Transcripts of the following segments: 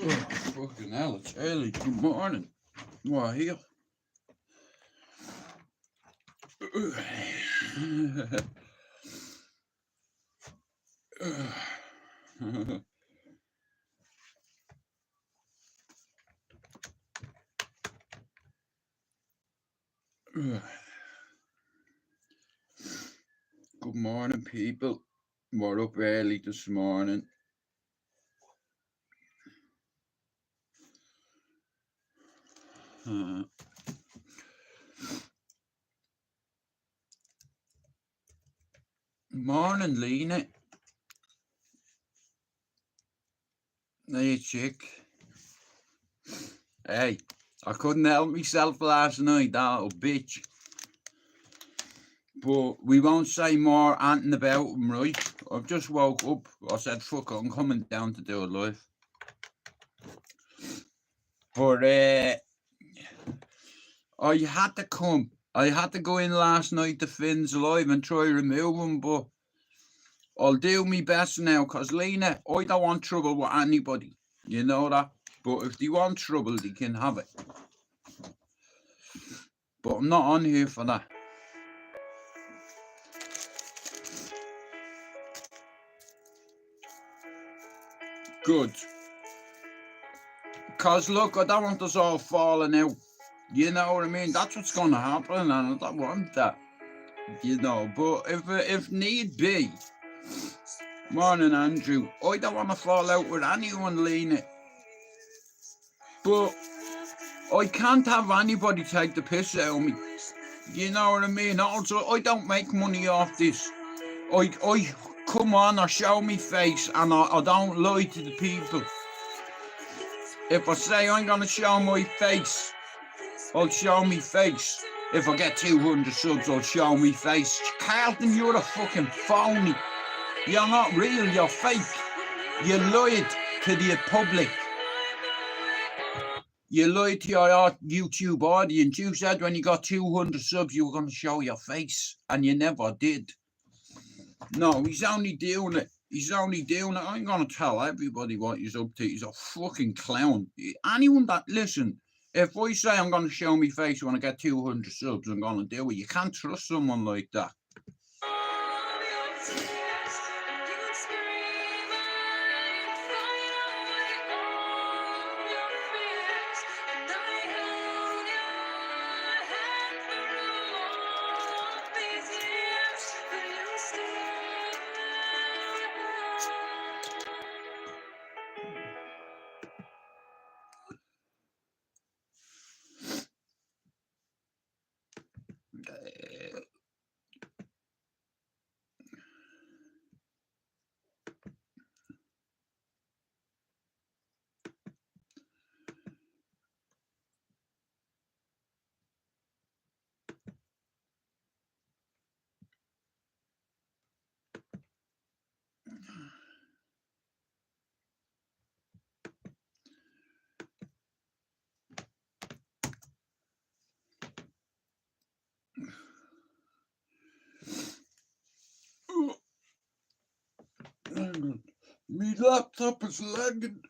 Oh, fucking hell, it's early. Good morning. What here? Good morning, people. We're up early this morning. Morning, Lena. Hey, chick. Hey, I couldn't help myself last night, that little bitch. But we won't say more anything about him, right? I've just woke up. I said, fuck it, I'm coming down to do a live. But I had to come. I had to go in last night to Finn's live and try remove him, but I'll do my best now, because Lena, I don't want trouble with anybody. You know that? But if they want trouble, they can have it. But I'm not on here for that. Good. Because look, I don't want us all falling out. You know what I mean? That's what's going to happen, and I don't want that. You know, but if need be, morning, Andrew, I don't want to fall out with anyone, Lena. But I can't have anybody take the piss out of me. You know what I mean? Also, I don't make money off this. I come on, I show me face, and I don't lie to the people. If I say I'm going to show my face, I'll show me face. If I get 200 subs, I'll show me face. Carlton, you're a fucking phony. You're not real, you're fake. You lied to the public. You lied to your YouTube audience. You said when you got 200 subs, you were going to show your face, and you never did. No, he's only doing it. He's only doing it. I'm going to tell everybody what he's up to. He's a fucking clown. Anyone that, listen, if I say I'm going to show me face when I get 200 subs, I'm going to do it. You can't trust someone like that. My laptop is lagging.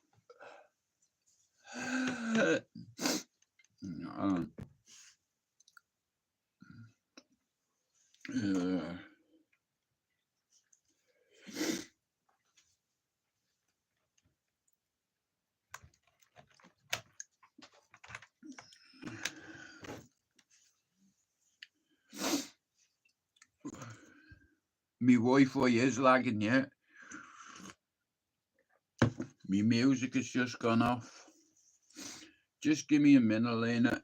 My Wi-Fi is lagging, yeah. My music has just gone off. Just give me a minute, Lena.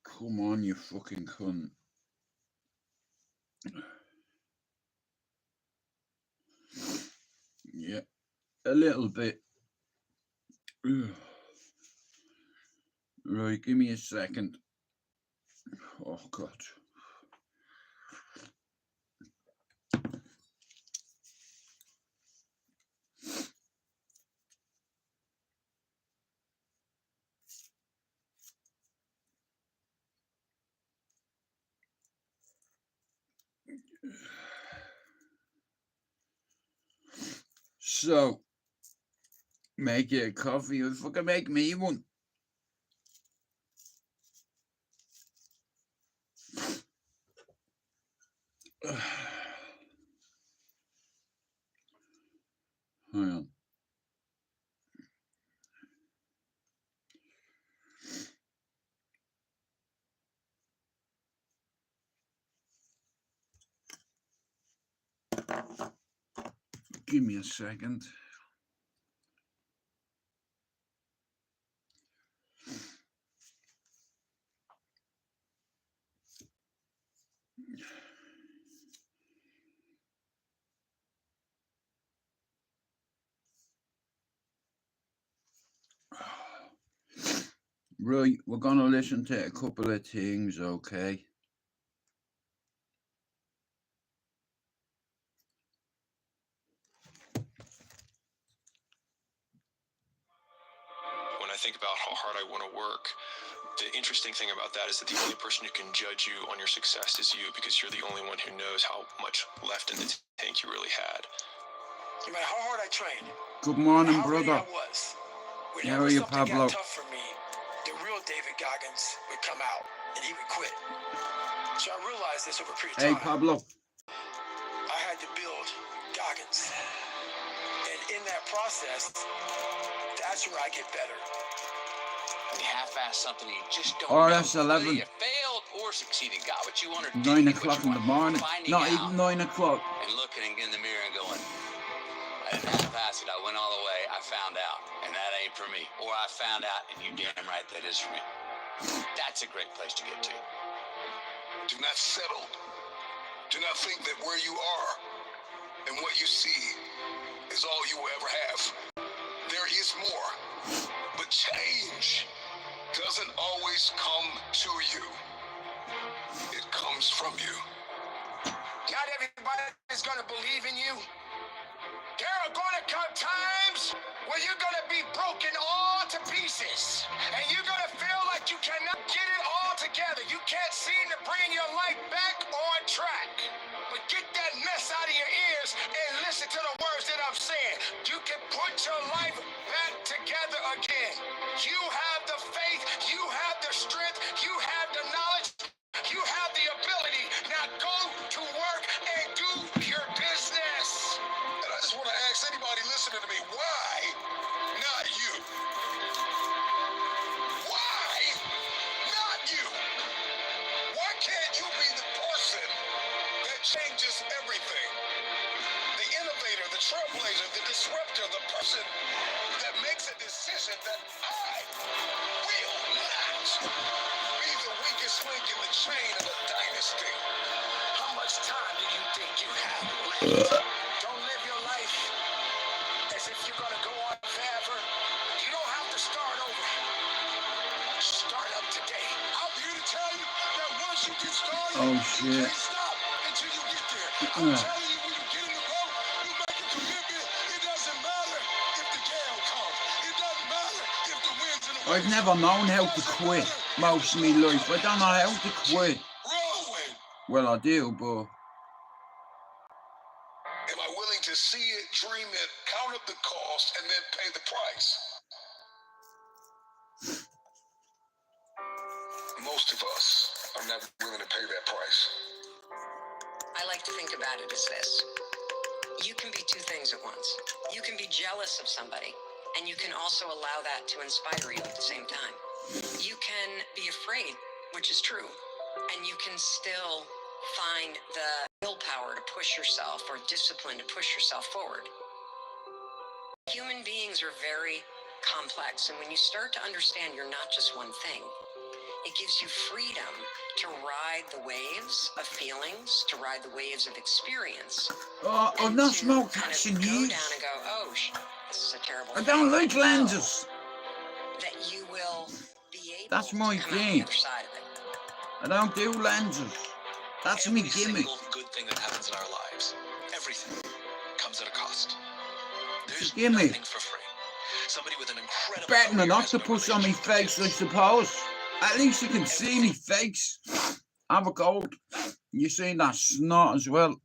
Come on, you fucking cunt. Yeah, a little bit. Right, give me a second. Oh, God. So, make you a coffee or fucking make me one. Hang on. Give me a second. Right, we're gonna listen to a couple of things, okay? When I think about how hard I want to work, the interesting thing about that is that the only person who can judge you on your success is you, because you're the only one who knows how much left in the tank you really had. No matter how hard I trained, Good morning, how ready brother. I was, How whenever are you, something Pablo? got tough for me, the real David Goggins would come out and he would quit. So I realized this over a period of Hey, time. Pablo. I had to build Goggins. And in that process, that's where I get better. You half-ass something you just don't Oh, know. that's 11. Whether you failed or succeeded, got what you wanted, 9 o'clock in the morning. Not even 9 o'clock. and looking in the mirror and going, I didn't half-ass it. I went all the way. I found out, and that ain't for me. Or I found out, and you damn right that is for me. That's a great place to get to. Do not settle. Do not think that where you are and what you see is all you will ever have. There is more. But change doesn't always come to you. It comes from you. Not everybody is going to believe in you. There are going to come times where you're going to be broken all to pieces. And you're going to feel like you cannot get it all together. You can't seem to bring your life back on track. But get that mess out of your ears and listen to the words that I'm saying. You can put your life back together again. You have the faith. You have the strength. You have the knowledge. You have the ability. Now go to work and do your business. And I just want to ask anybody listening to me, why not you? Why not you? Why can't you be the person that changes everything? The innovator, the trailblazer, the disruptor, the person that makes a decision that I will not be the weakest link in the chain of a dynasty. How much time do you think you have left? Don't live your life as if you're going to go on forever. You don't have to start over. Start up today. I'm here to tell you that once you get started, Oh, you shit. can't stop until you get there. I'm telling you, when you get in the boat, you make a commitment. It doesn't matter if the gale comes. It doesn't matter if the winds and the I've waves never come. known how It to doesn't quit matter most of my life. I don't know how to quit. rowing. Well, I do, but Am I willing to see it, dream it, count up the cost, and then pay the price? Most of us are not willing to pay that price. I like to think about it as this. You can be two things at once. You can be jealous of somebody, and you can also allow that to inspire you at the same time. You can be afraid, which is true, and you can still find the willpower to push yourself or discipline to push yourself forward. Human beings are very complex, and when you start to understand you're not just one thing, it gives you freedom to ride the waves of feelings, to ride the waves of experience. oh, I've and not to smoked kind hash of in go years. down and go, oh, this is a terrible I thing. don't like And know lenses. that you will be able That's to my come out the thing. other side of it. I don't do lenses. That's me Every gimmick. single good thing that happens in our lives, everything, comes at a cost. There's Gimme. nothing for free. Somebody with an incredible Betting an career has no octopus on me relationship with face, I kids. suppose. At least you can see me face. Have a cold. You see that snot as well.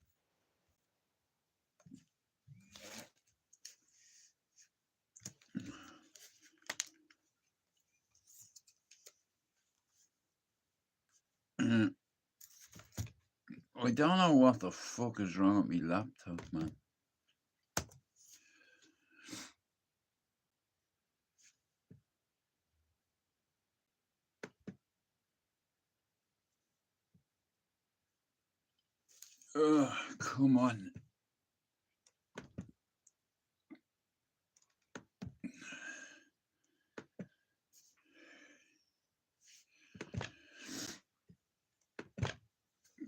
I don't know what the fuck is wrong with my laptop, man. Ugh, come on.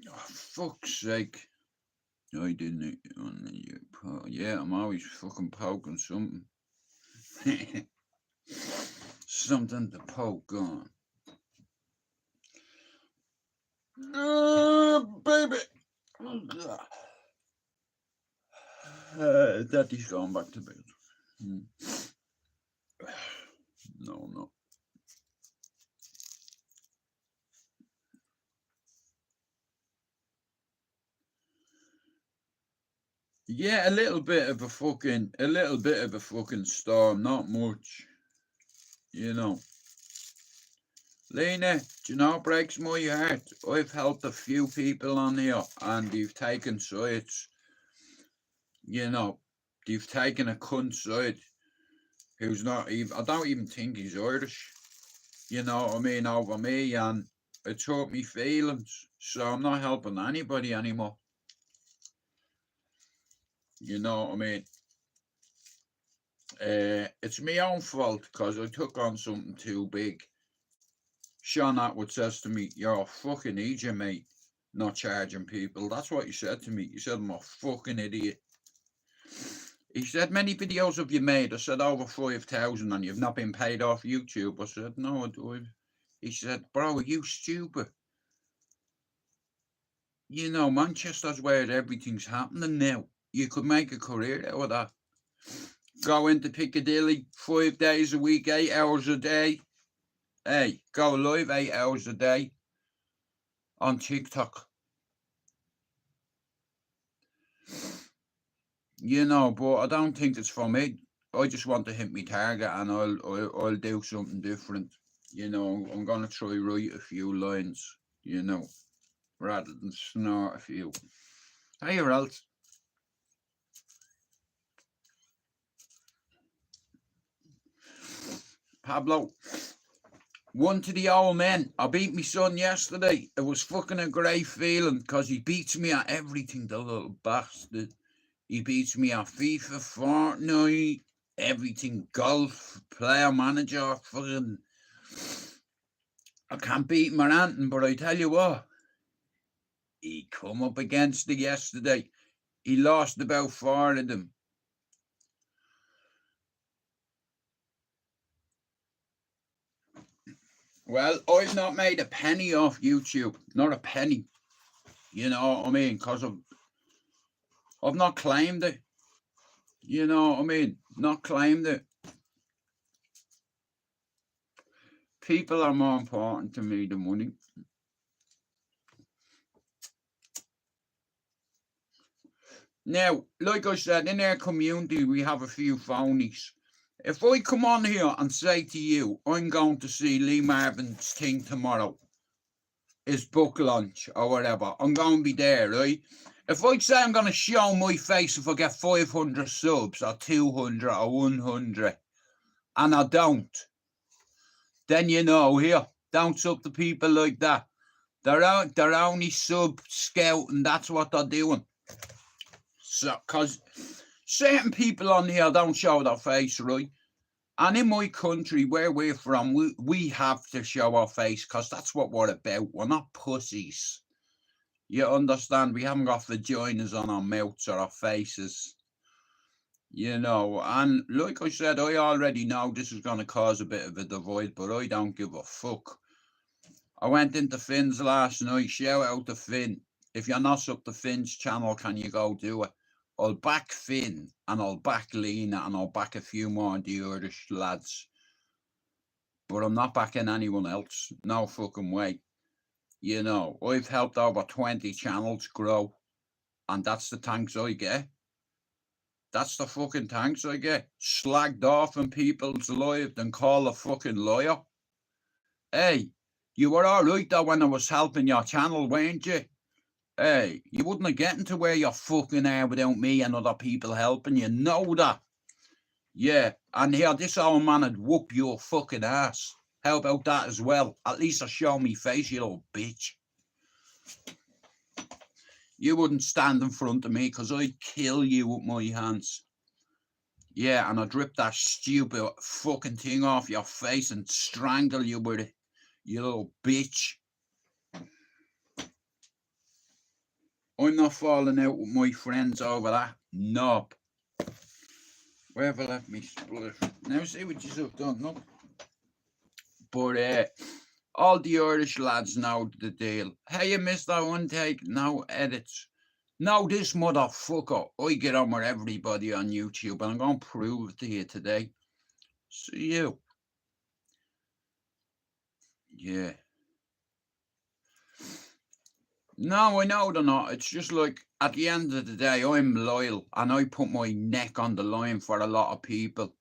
Oh, fuck's sake. I didn't. Yeah, I'm always fucking poking something. Something to poke on. Baby. Daddy's going back to bed. No. Yeah, a little bit of a fucking storm, not much. You know. Lena, do you know what breaks my heart? I've helped a few people on here and they've taken sides. You know, they've taken a cunt side who's not even, I don't even think he's Irish. You know what I mean, over me, and it hurt me feelings. So I'm not helping anybody anymore. You know what I mean? It's my own fault because I took on something too big. Sean Atwood says to me, "You're a fucking idiot, mate, not charging people." That's what he said to me. He said, "I'm a fucking idiot." He said, "Many videos have you made?" I said, "Over 5,000, and you've not been paid off YouTube." I said, "No, I do." He said, "Bro, are you stupid? You know, Manchester's where everything's happening now. You could make a career out of that. Go into Piccadilly 5 days a week, 8 hours a day. Hey, go live 8 hours a day on TikTok. You know, but I don't think it's for me. I just want to hit my target, and I'll do something different. You know, I'm gonna try write a few lines, you know, rather than snort a few. Hey, or else. Pablo, one to the old men. I beat my son yesterday. It was fucking a great feeling because he beats me at everything, the little bastard. He beats me at FIFA, Fortnite, everything, golf, player manager, fucking. I can't beat him or anything, but I tell you what, he come up against it yesterday. He lost about 4 of them. Well, I've not made a penny off YouTube, not a penny. You know what I mean? Because I've not claimed it. You know what I mean? Not claimed it. People are more important to me than money. Now, like I said, in our community, we have a few phonies. If I come on here and say to you, I'm going to see Lee Marvin's thing tomorrow, his book launch or whatever, I'm going to be there, right? If I say I'm going to show my face if I get 500 subs or 200 or 100, and I don't, then you know, here, don't sub to people like that. They're only sub scouting, that's what they're doing. So, because certain people on here don't show their face, right? And in my country, where we're from, we have to show our face because that's what we're about. We're not pussies. You understand? We haven't got vaginas on our mouths or our faces. You know, and like I said, I already know this is going to cause a bit of a divide, but I don't give a fuck. I went into Finn's last night. Shout out to Finn. If you're not up to Finn's channel, can you go do it? I'll back Finn, and I'll back Lena, and I'll back a few more of the Irish lads. But I'm not backing anyone else. No fucking way. You know, I've helped over 20 channels grow, and that's the thanks I get. That's the fucking thanks I get. Slagged off in people's lives and call a fucking lawyer. Hey, you were alright though when I was helping your channel, weren't you? Hey, you wouldn't have gotten to where you're fucking are without me and other people helping you. Know that. Yeah, and here, this old man would whoop your fucking ass. How about that as well? At least I show me face, you little bitch. You wouldn't stand in front of me because I'd kill you with my hands. Yeah, and I'd rip that stupid fucking thing off your face and strangle you with it, you little bitch. I'm not falling out with my friends over that knob. Wherever left me split. Now see what you've done, look. But all the Irish lads know the deal. Hey, you missed that one take? No edits. No, this motherfucker. I get on with everybody on YouTube, and I'm going to prove it to you today. See you. Yeah. No, I know they're not. It's just like, at the end of the day, I'm loyal, and I put my neck on the line for a lot of people.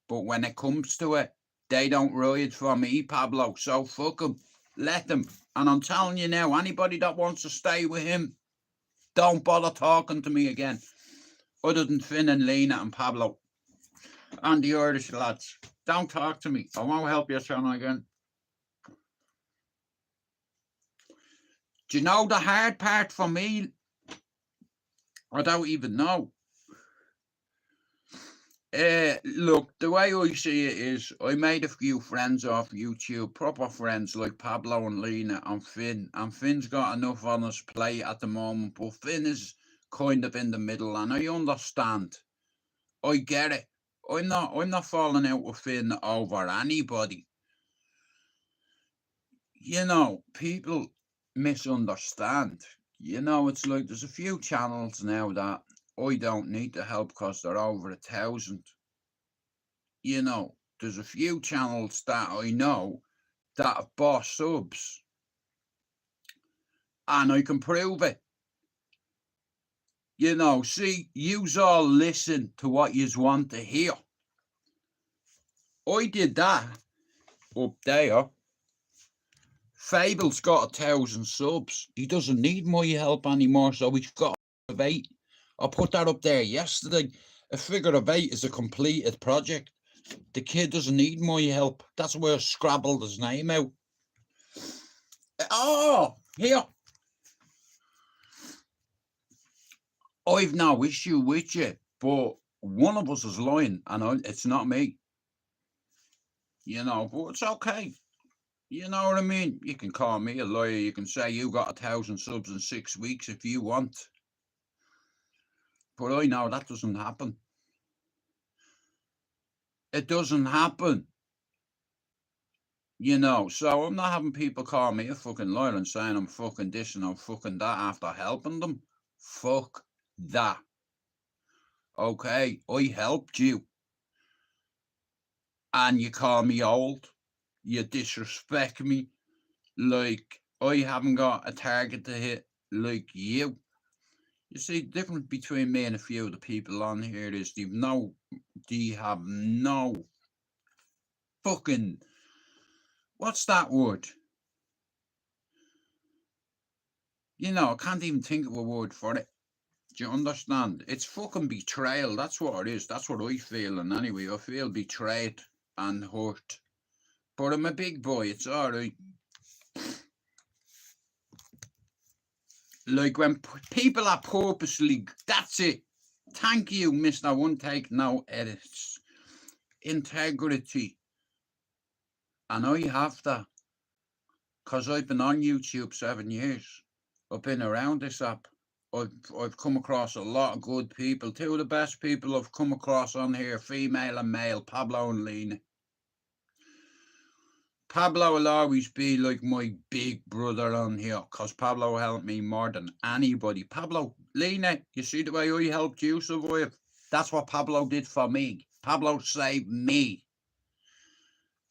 But when it comes to it, they don't ride for me, Pablo. So fuck them. Let them. And I'm telling you now, anybody that wants to stay with him, don't bother talking to me again. Other than Finn and Lena and Pablo. And the Irish lads. Don't talk to me. I won't help your channel again. Do you know the hard part for me? I don't even know. Look, the way I see it is, I made a few friends off YouTube, proper friends like Pablo and Lena and Finn. And Finn's got enough on his plate at the moment, but Finn is kind of in the middle, and I understand. I get it. I'm not falling out with Finn over anybody. You know, people misunderstand. You know, it's like there's a few channels now that I don't need the help because they're over 1,000. You know, there's a few channels that I know that have bought subs, and I can prove it. You know, see, yous all listen to what yous want to hear. I did that up there. Fable's got 1,000 subs. He doesn't need my help anymore, so he's got a figure of 8. I put that up there yesterday. A figure of 8 is a completed project. The kid doesn't need my help. That's where I scrabbled his name out. Oh, here. I've no issue with you, but one of us is lying, and it's not me. You know, but it's okay. You know what I mean? You can call me a liar. You can say you got 1,000 subs in 6 weeks if you want. But I know that doesn't happen. It doesn't happen. You know, so I'm not having people call me a fucking liar and saying I'm fucking this and I'm fucking that after helping them. Fuck that. Okay, I helped you. And you call me old. You disrespect me. Like, I haven't got a target to hit like you. You see, the difference between me and a few of the people on here is they have no fucking, what's that word? You know, I can't even think of a word for it. Do you understand? It's fucking betrayal. That's what it is. That's what I feel. And anyway, I feel betrayed and hurt. But I'm a big boy. It's all right. Like when people are purposely, that's it. Thank you, Mr. One Take No Edits. Integrity. And I have that. Because I've been on YouTube 7 years. I've been around this app. I've come across a lot of good people. 2 of the best people I've come across on here, female and male, Pablo and Lena. Pablo will always be like my big brother on here because Pablo helped me more than anybody. Pablo, Lena, you see the way I helped you survive? That's what Pablo did for me. Pablo saved me.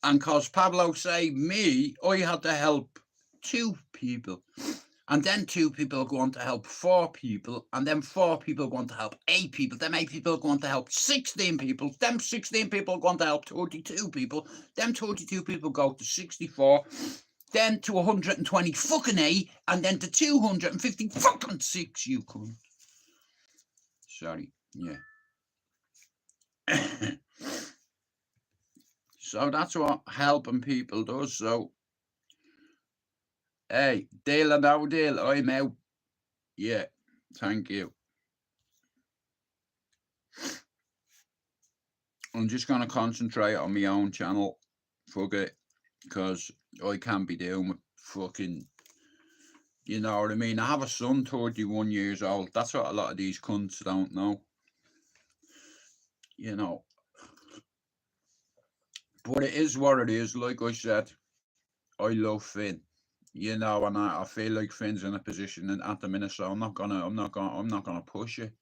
And because Pablo saved me, I had to help 2 people. And then 2 people are going to help 4 people. And then 4 people are going to help 8 people. Then 8 people are going to help 16 people. Then 16 people are going to help 32 people. Then 32 people go to 64. Then to 120 fucking 8. And then to 250 fucking 6, you cunt. Sorry, yeah. So that's what helping people does. So, hey, deal or no deal, I'm out. Yeah, thank you. I'm just going to concentrate on my own channel. Fuck it. Because I can't be dealing with fucking, you know what I mean? I have a son, 31 years old. That's what a lot of these cunts don't know. You know. But it is what it is. Like I said, I love Finn. You know, and I feel like Finn's in a position at the minute, so I'm not gonna push it.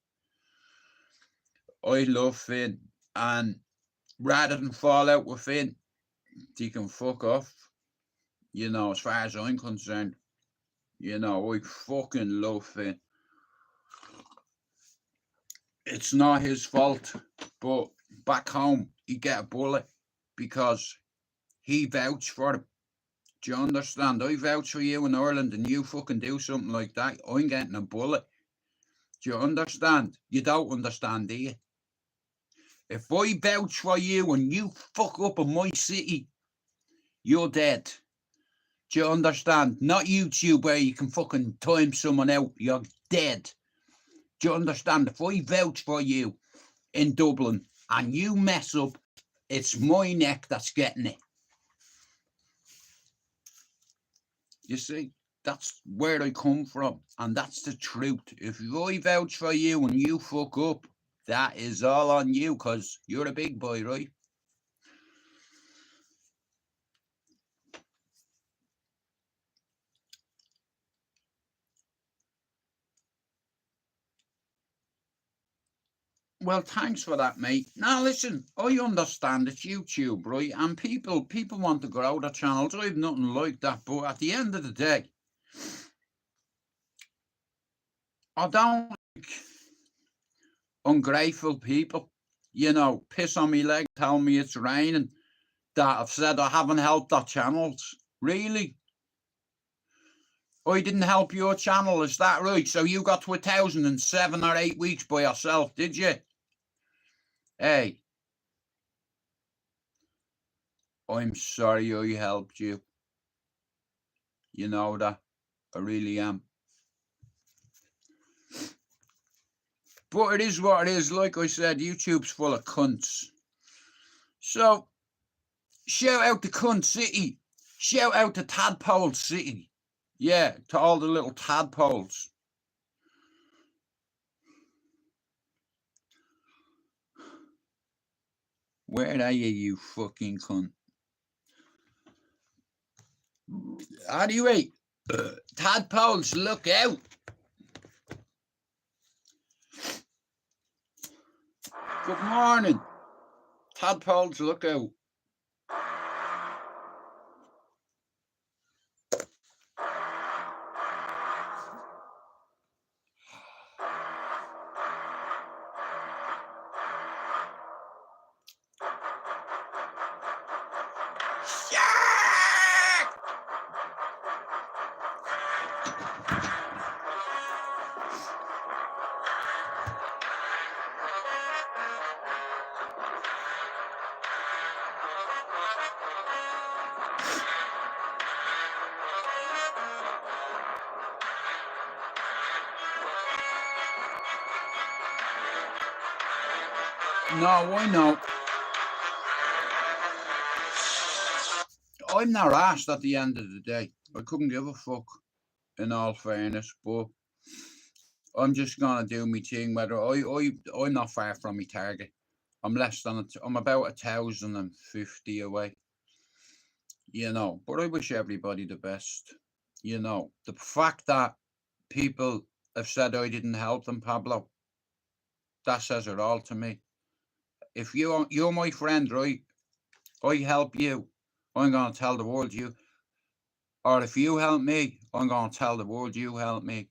I love Finn, and rather than fall out with Finn, he can fuck off. You know, as far as I'm concerned, you know, I fucking love Finn. It's not his fault, but back home he get a bullet because he vouched for him. Do you understand? I vouch for you in Ireland and you fucking do something like that, I'm getting a bullet. Do you understand? You don't understand, do you? If I vouch for you and you fuck up in my city, you're dead. Do you understand? Not YouTube where you can fucking time someone out. You're dead. Do you understand? If I vouch for you in Dublin and you mess up, it's my neck that's getting it. You see, that's where I come from, and that's the truth. If I vouch for you and you fuck up, that is all on you, because you're a big boy, right? Well, thanks for that, mate. Now, listen, I understand it's YouTube, right? And people want to grow their channels. I have nothing like that. But at the end of the day, I don't like ungrateful people. You know, piss on me leg, tell me it's raining, that I've said I haven't helped their channels. Really? I didn't help your channel, is that right? So you got to 1,000 in 7 or 8 weeks by yourself, did you? Hey, I'm sorry I helped you. You know that. I really am. But it is what it is. Like I said, YouTube's full of cunts. So, shout out to Cunt City. Shout out to Tadpole City. Yeah, to all the little tadpoles. Where are you, you fucking cunt? Anyway, tadpoles, look out. Good morning. Tadpoles, look out. No, I know. I'm not asked at the end of the day. I couldn't give a fuck, in all fairness, but I'm just gonna do my thing. Whether I'm not far from my target. I'm less than I'm about 1,050 away. You know, but I wish everybody the best. You know, the fact that people have said I didn't help them, Pablo, that says it all to me. If you're my friend, right? I help you, I'm gonna tell the world you. Or if you help me, I'm gonna tell the world you help me.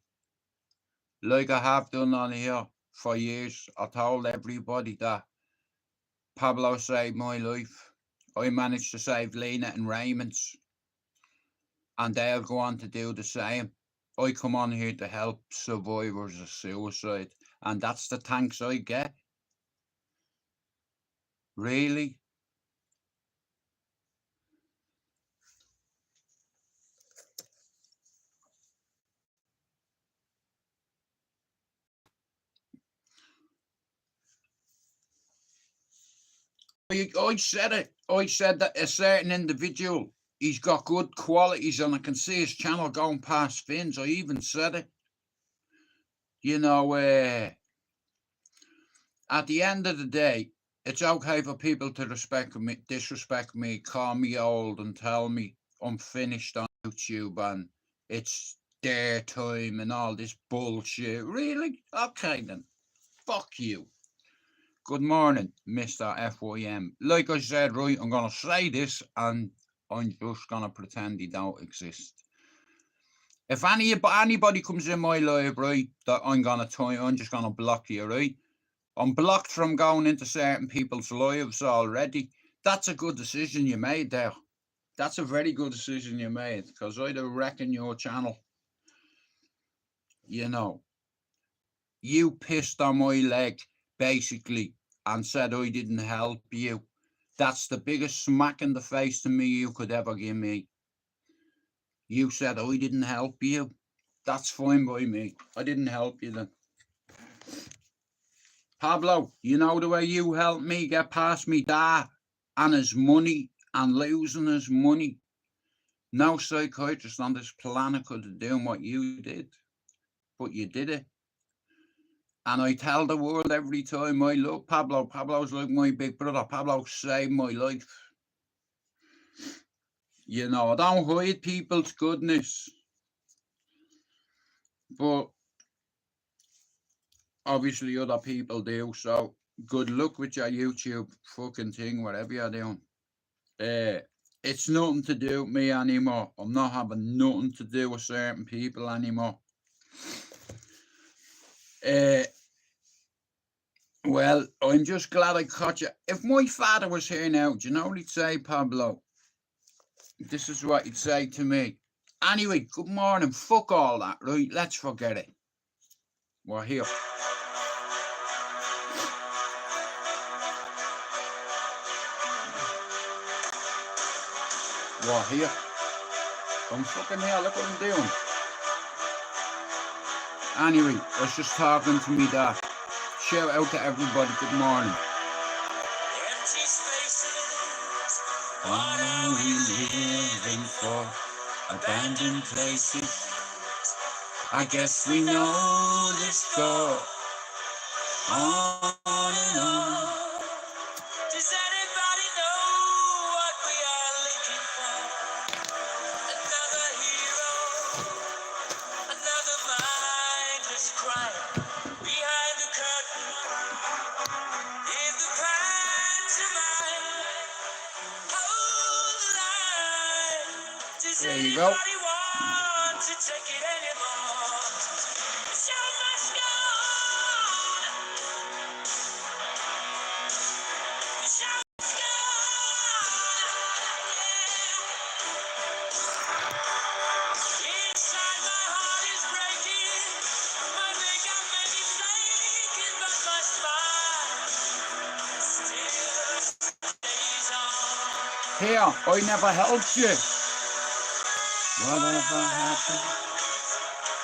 Like I have done on here for years. I told everybody that Pablo saved my life. I managed to save Lena and Raymond's, and they'll go on to do the same. I come on here to help survivors of suicide, and that's the thanks I get. Really? I said it. I said that a certain individual, he's got good qualities, and I can see his channel going past Finn's. I even said it. You know, at the end of the day, it's okay for people to disrespect me, call me old, and tell me I'm finished on YouTube and it's their time and all this bullshit. Really? Okay then. Fuck you. Good morning, Mr. FYM. Like I said, right, I'm going to say this and I'm just going to pretend he don't exist. If anybody comes in my live, right, that I'm just going to block you, right? I'm blocked from going into certain people's lives already. That's a good decision you made there. That's a very good decision you made, because I'd have wrecking your channel. You know, you pissed on my leg, basically, and said I didn't help you. That's the biggest smack in the face to me you could ever give me. You said I didn't help you. That's fine by me. I didn't help you then. Pablo, you know the way you helped me get past me dad and his money and losing his money? No psychiatrist on this planet could have done what you did, but you did it. And I tell the world every time I look, Pablo. Pablo's like my big brother. Pablo saved my life. You know, I don't hide people's goodness, but obviously other people do. So good luck with your YouTube fucking thing, whatever you're doing. It's nothing to do with me anymore. I'm not having nothing to do with certain people anymore. Well, I'm just glad I caught you. If my father was here now, do you know what he'd say, Pablo? This is what he'd say to me. Anyway, good morning. Fuck all that, right? Let's forget it. We're here. We're here. I'm fucking here. Look what I'm doing. Anyway, I was just talking to me dad. Shout out to everybody. Good morning. Empty spaces. What are we living for? Abandoned places. I guess we know this go on and on. Does anybody know what we are looking for? Another hero, another mindless crime behind the curtain. In the pantomime, hold the line. Does There you go. anybody want to take it anymore? The show must go on. The show must go on. Inside my heart is breaking. My makeup may be flaking, but my smile still stays on. Here, I never helped you. Whatever happened?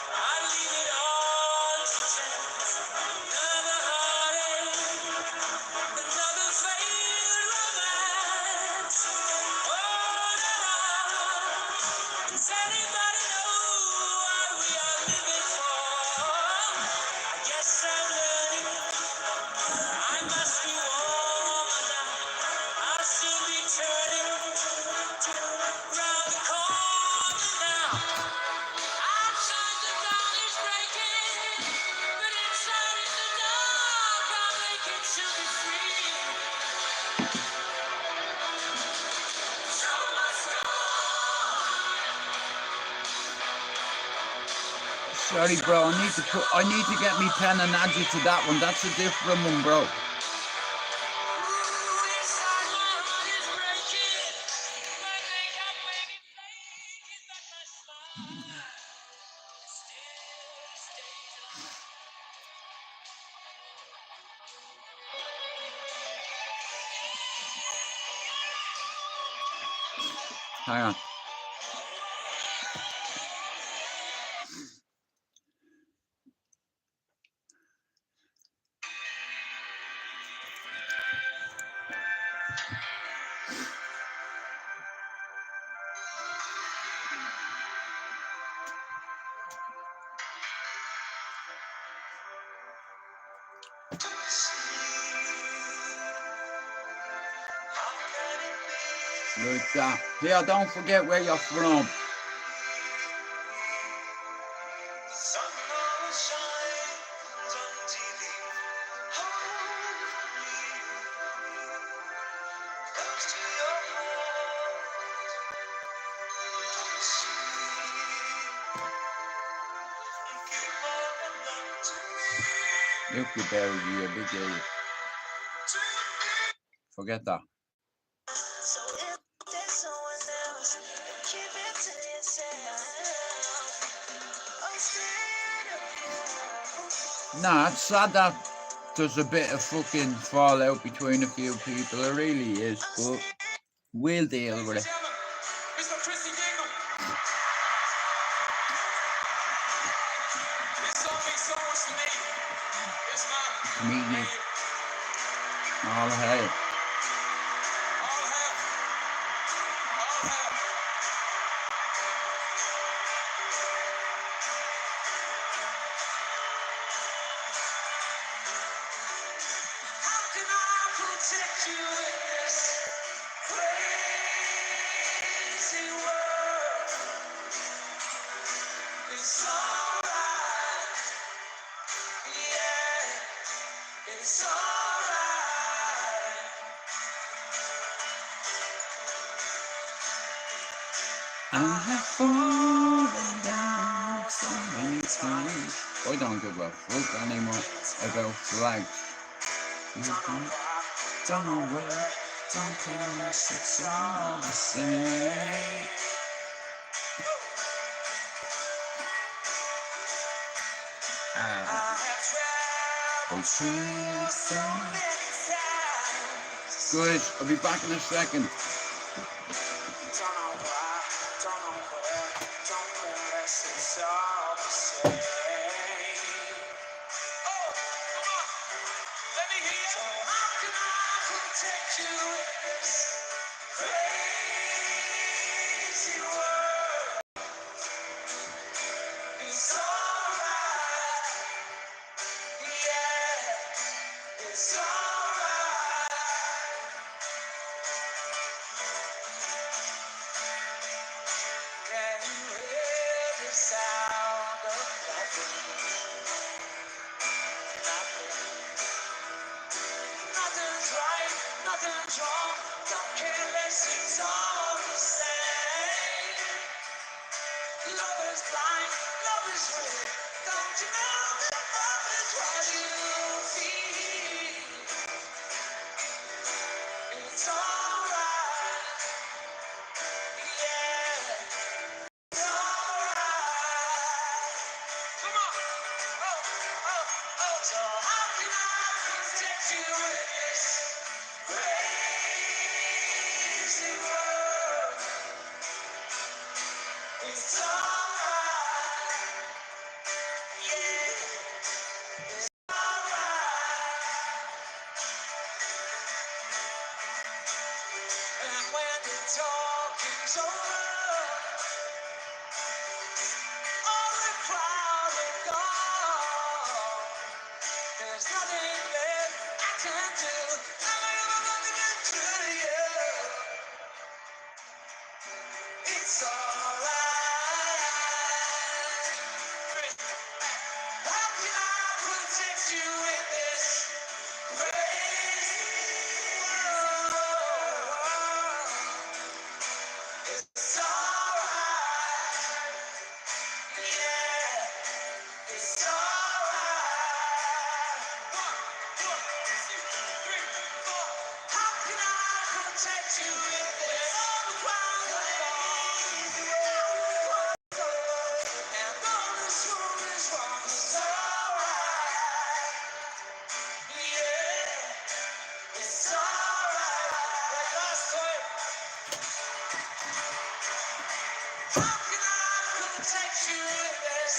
I leave it all to chance. Another heartache, another failed romance. On and on. Does anybody know what we are living for? I guess I'm learning. I must be warmer now. I'll soon be turning round the corner now. Outside the dawn is breaking, but inside is the dark. I'm aching to be free. Show must go on. Sorry, bro. I need to get me pen and add you to that one. That's a different one, bro. Inside my heart is breaking. My makeup may be flaking, but my smile still stays on. Hang on. Like that. Here, don't forget where you're from. The sun always shines on TV. Hold me close to your heart. Keep on love to me. Look, you Barry, you a big idiot. Forget that. So if there's someone else, keep it to yourself. Oh, Nah, it's sad that there's a bit of fucking fallout between a few people. It really is, but we'll deal with it. Comedian. All hail. How can I protect you in this crazy world? It's alright, yeah, it's alright. I have fallen down so many times. I don't give a fuck anymore about flags. Don't know where, don't care unless it's all the same. I have traveled so many times. Guys, I'll be back in a second. Don't know why, don't know where, don't care unless it's all the same. Oh, come on, let me hear you. So how can I protect you in this crazy world? It's alright, yeah, it's alright. Can you hear the sound of nothing? Nothing. Nothing's right, nothing's wrong. Don't care unless it's all the same. Love is blind, love is real. Don't you know that love is what you feel? It's alright, yeah, it's alright. Come on, oh. So how can I protect you in this crazy world? It's alright, yeah, it's alright. And when the talking's over, all the crowd are gone. There's nothing left I can do. I'm nothing to do to you. It's alright. How can I protect you in this crazy world? It's alright, yeah, it's alright. 1, 2, 3, 4. How can I protect you in this wild and all this world is wrong? It's alright, yeah, it's alright. Last time. How can I protect you in this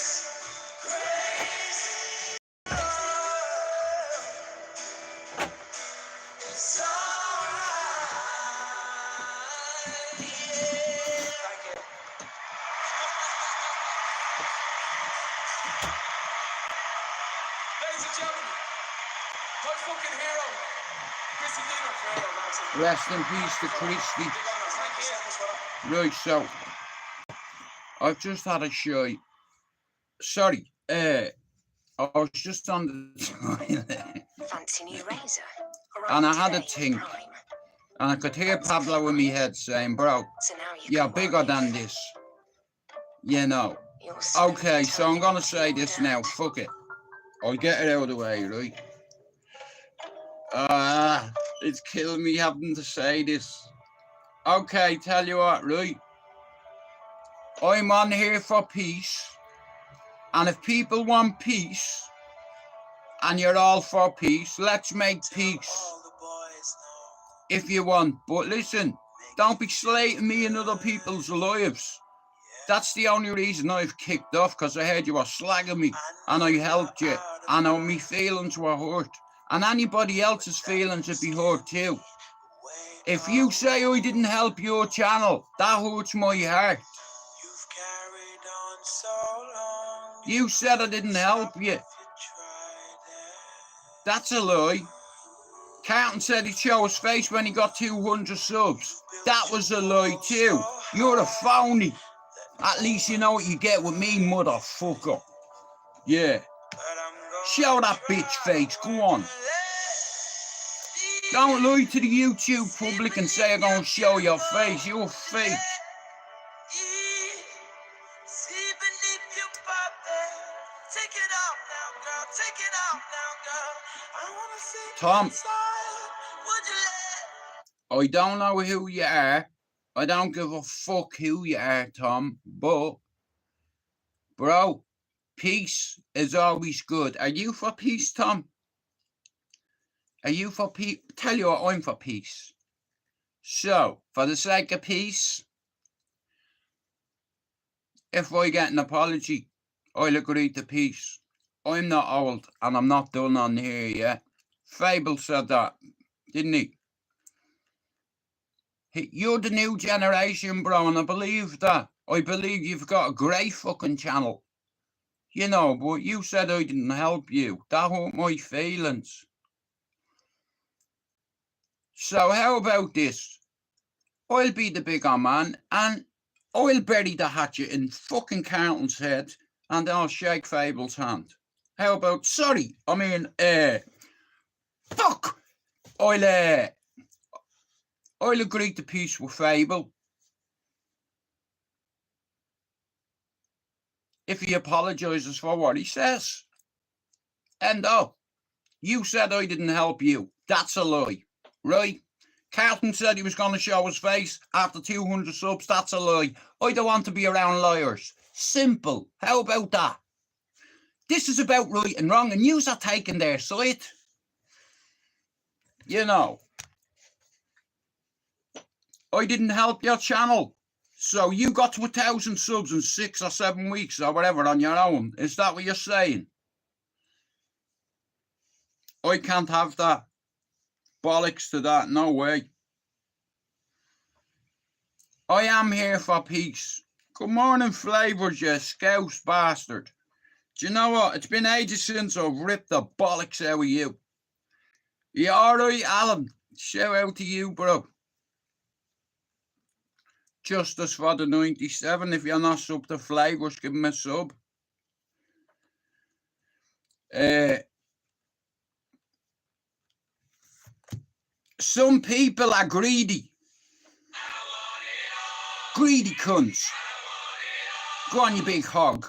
crazy world? It's alright, yeah. Thank you. Ladies and gentlemen, my fucking hero, Chrissy Dino Fredo. Rest in peace to Christy. Thank you so much for that. Right, so I've just had a show. Sorry, I was just on the toilet Fancy new razor? and I had a think, and I could hear Pablo in my head saying, "Bro, So now you you're can bigger wipe than this, you know." your Okay, spent so I'm gonna time say this now. Fuck it. I'll get it out of the way, right? It's killing me having to say this. Okay, tell you what, right? I'm on here for peace. And if people want peace, and you're all for peace, let's make peace. All the boys know. If you want. But listen, don't be slating me in other people's lives. That's the only reason I've kicked off, because I heard you were slagging me, and I helped you, and my feelings were hurt, And anybody else's feelings would be hurt too. If you say I didn't help your channel, that hurts my heart. You said I didn't help you. That's a lie. Carlton said he'd show his face when he got 200 subs. That was a lie too. You're a phony. At least you know what you get with me, motherfucker. Yeah. Show that bitch face. Go on. Don't lie to the YouTube public and say I'm going to show your face. You're fake. Tom, I don't know who you are. I don't give a fuck who you are, Tom. But, bro, peace is always good. Are you for peace, Tom? Are you for peace? Tell you what, I'm for peace. So, for the sake of peace, if I get an apology, I'll agree to peace. I'm not old and I'm not done on here yet. Fable said that, didn't he? You're the new generation, bro, and I believe that. I believe you've got a great fucking channel. You know, but you said I didn't help you. That hurt my feelings. So how about this? I'll be the bigger man and I'll bury the hatchet in fucking Carlton's head and I'll shake Fable's hand. How about, sorry, I mean, fuck! I'll agree to peace with Fable. If he apologises for what he says. And you said I didn't help you. That's a lie, right? Carlton said he was going to show his face after 200 subs. That's a lie. I don't want to be around liars. Simple. How about that? This is about right and wrong, and yous are taking their side. You know, I didn't help your channel. So you got to 1,000 subs in 6 or 7 weeks or whatever on your own. Is that what you're saying? I can't have that. Bollocks to that. No way. I am here for peace. Good morning, Flavours, you scouse bastard. Do you know what? It's been ages since I've ripped the bollocks out of you. You alright, Alan? Shout out to you, bro. Justice for the 97. If you're not sub to Flavours, give him a sub. Some people are greedy. Greedy cunts. Go on, you big hog.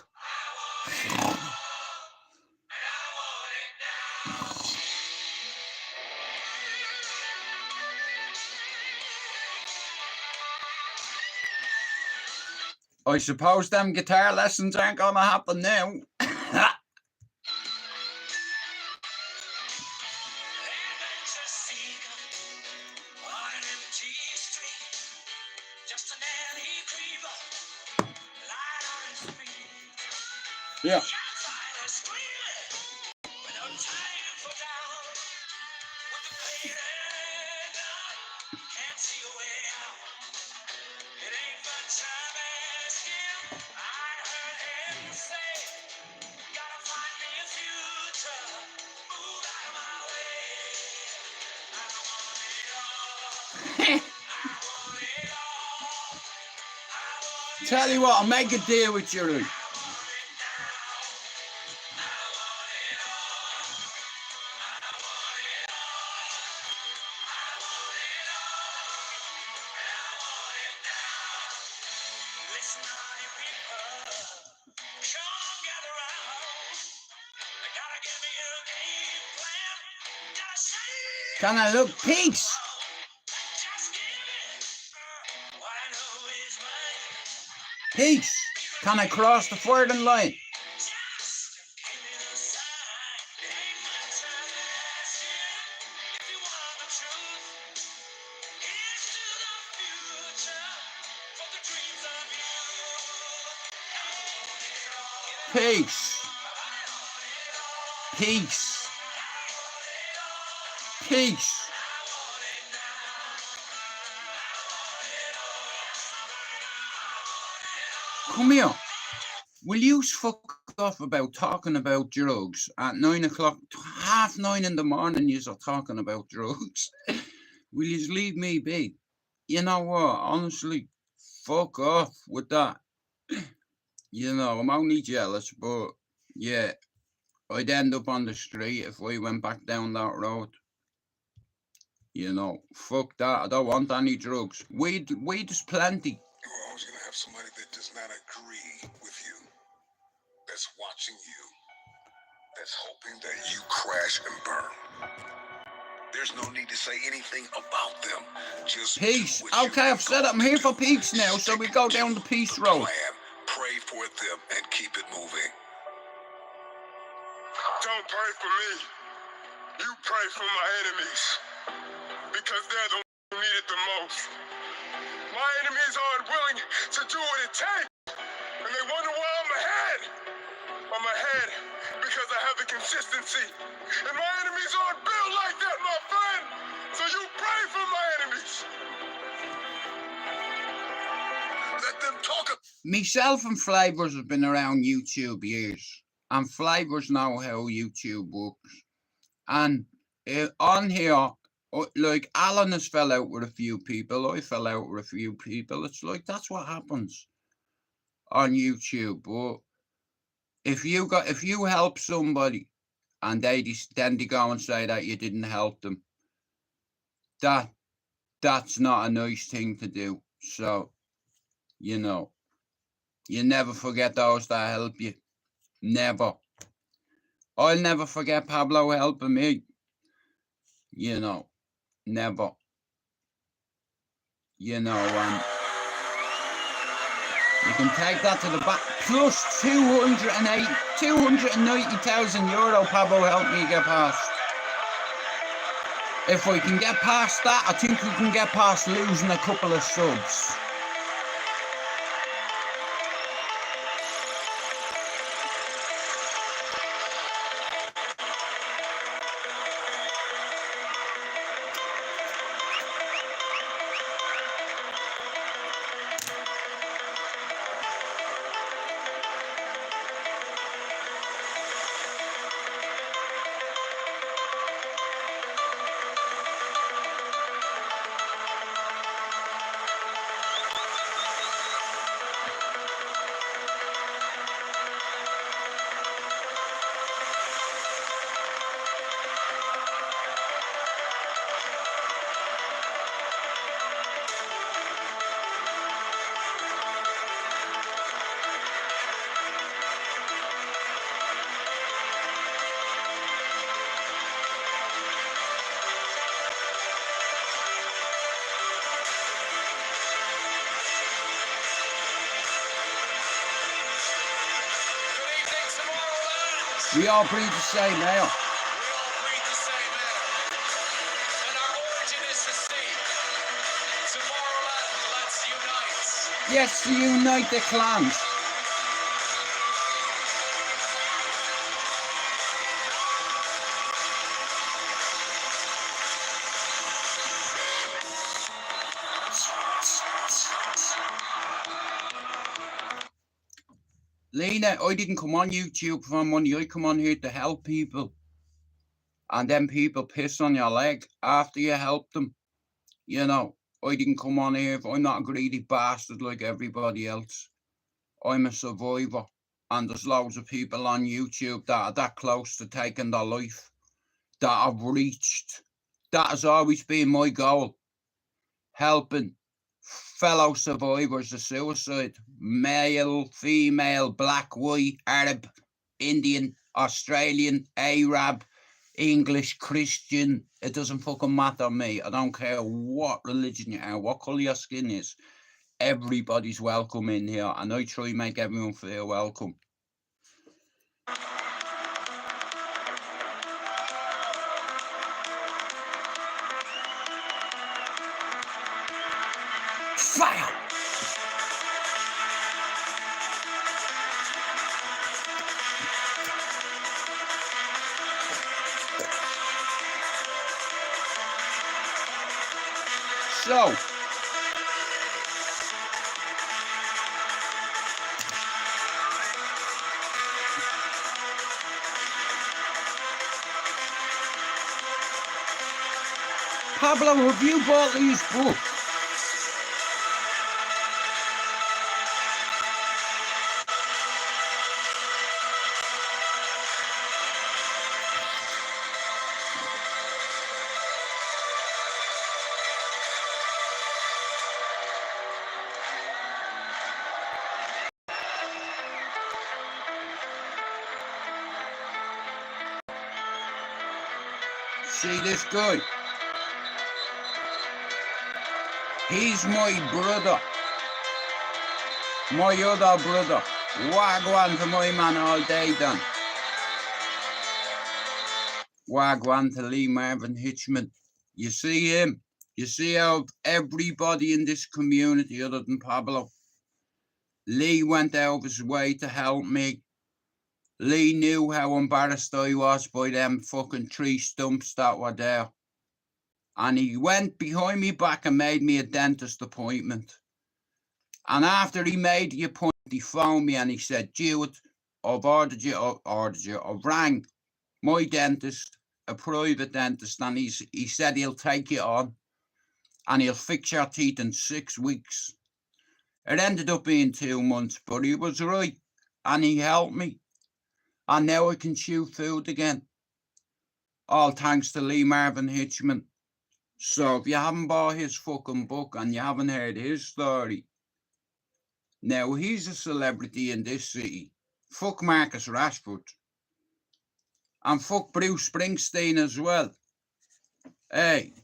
I suppose them guitar lessons aren't gonna happen now. Yeah. Tell you what, I'll make a deal with you, Ruth. Can I look peace? Peace. Can I cross the firing line? Peace. Peace. Peace. Come here. Will you fuck off about talking about drugs at 9 o'clock, 9:30 in the morning? You're talking about drugs. Will you leave me be? You know what? Honestly, fuck off with that. You know, I'm only jealous, but yeah, I'd end up on the street if I went back down that road. You know, fuck that. I don't want any drugs. Weed is plenty. You're always going to have somebody that does not agree with you, that's watching you, that's hoping that you crash and burn. There's no need to say anything about them. Just peace. Okay, I've said I'm here for peace now, so we go down the peace road. Pray for them and keep it moving. Don't pray for me. You pray for my enemies. Because they're the ones who need it the most. My enemies aren't willing to do what it takes. And they wonder why I'm ahead. I'm ahead because I have the consistency. And my enemies aren't built like that, my friend. So you pray for my enemies. Let them talk. Myself and Flavors have been around YouTube years. And Flavors know how YouTube works. And on here, like Alan has fell out with a few people. I fell out with a few people. It's like, that's what happens on YouTube. But if you help somebody and then they go and say that you didn't help them, that's not a nice thing to do. So, you know, you never forget those that help you. Never. I'll never forget Pablo helping me. You know, never. You know, you can take that to the back. Plus 290,000 euro Pablo helped me get past. If we can get past that, I think we can get past losing a couple of subs. We all breathe the same air. We all breathe the same air. And our origin is the same. Tomorrowland, let's unite. Yes, unite the clans. Lena, I didn't come on YouTube for money. I come on here to help people. And then people piss on your leg after you help them. You know, I didn't come on here. I'm not a greedy bastard like everybody else. I'm a survivor. And there's loads of people on YouTube that are that close to taking their life. That I've reached. That has always been my goal. Helping fellow survivors of suicide, male, female, black, white, Arab, Indian, Australian, Arab, English, Christian. It doesn't fucking matter to me. I don't care what religion you are, what colour your skin is. Everybody's welcome in here, and I try to make everyone feel welcome. Fire! So, Pablo, have you bought these books? See this guy? He's my brother. My other brother. Wagwan to my man all day, Dan. Wagwan to Lee Marvin Hitchman. You see him? You see how everybody in this community, other than Pablo, Lee went out of his way to help me. Lee knew how embarrassed I was by them fucking 3 stumps that were there. And he went behind me back and made me a dentist appointment. And after he made the appointment, he phoned me and he said, Jewett, I've rang my dentist, a private dentist, and he said he'll take you on and he'll fix your teeth in 6 weeks. It ended up being 2 months, but he was right and he helped me. And now I can chew food again. All thanks to Lee Marvin Hitchman. So if you haven't bought his fucking book and you haven't heard his story, now he's a celebrity in this city. Fuck Marcus Rashford. And fuck Bruce Springsteen as well. Hey,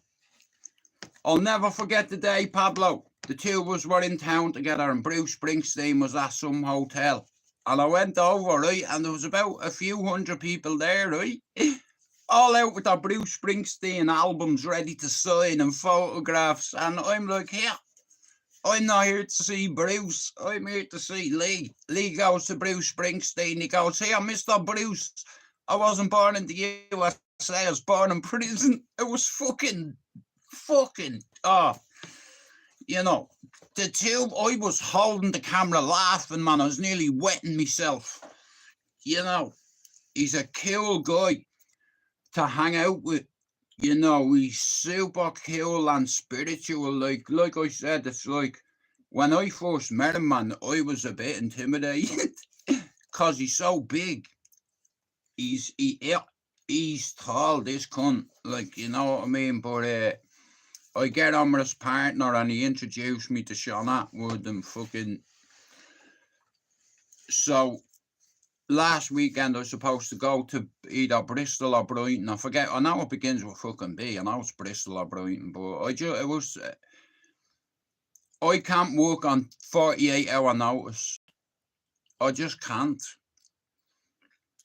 I'll never forget the day, Pablo. The two of us were in town together and Bruce Springsteen was at some hotel. And I went over, right, and there was about a few hundred people there, right? All out with their Bruce Springsteen albums ready to sign and photographs. And I'm like, here, I'm not here to see Bruce. I'm here to see Lee. Lee goes to Bruce Springsteen. He goes, here, Mr. Bruce. I wasn't born in the USA. I was born in prison. It was fucking, you know, the two, I was holding the camera laughing, man. I was nearly wetting myself. You know, he's a cool guy to hang out with. You know, he's super cool and spiritual. Like I said, it's like when I first met him, man, I was a bit intimidated because he's so big. He's tall, this cunt. Like, you know what I mean? But I get on with his partner and he introduced me to Sean Atwood and fucking... So, last weekend I was supposed to go to either Bristol or Brighton. I forget, I know it begins with fucking B. I know it's Bristol or Brighton, but I can't work on 48-hour notice. I just can't.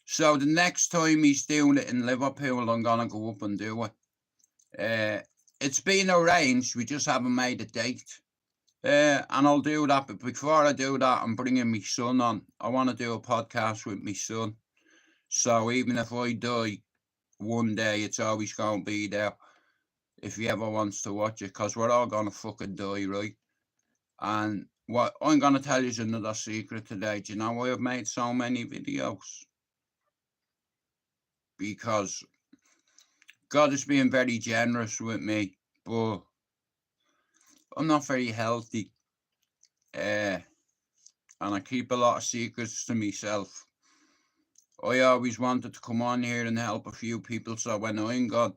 So the next time he's doing it in Liverpool, I'm going to go up and do it. It's been arranged, we just haven't made a date. And I'll do that, but before I do that, I'm bringing my son on. I want to do a podcast with my son. So even if I die one day, it's always going to be there if he ever wants to watch it, because we're all going to fucking die, right? And what I'm going to tell you is another secret today. Do you know why I've made so many videos? Because God is being very generous with me, but I'm not very healthy. And I keep a lot of secrets to myself. I always wanted to come on here and help a few people, so when I'm gone,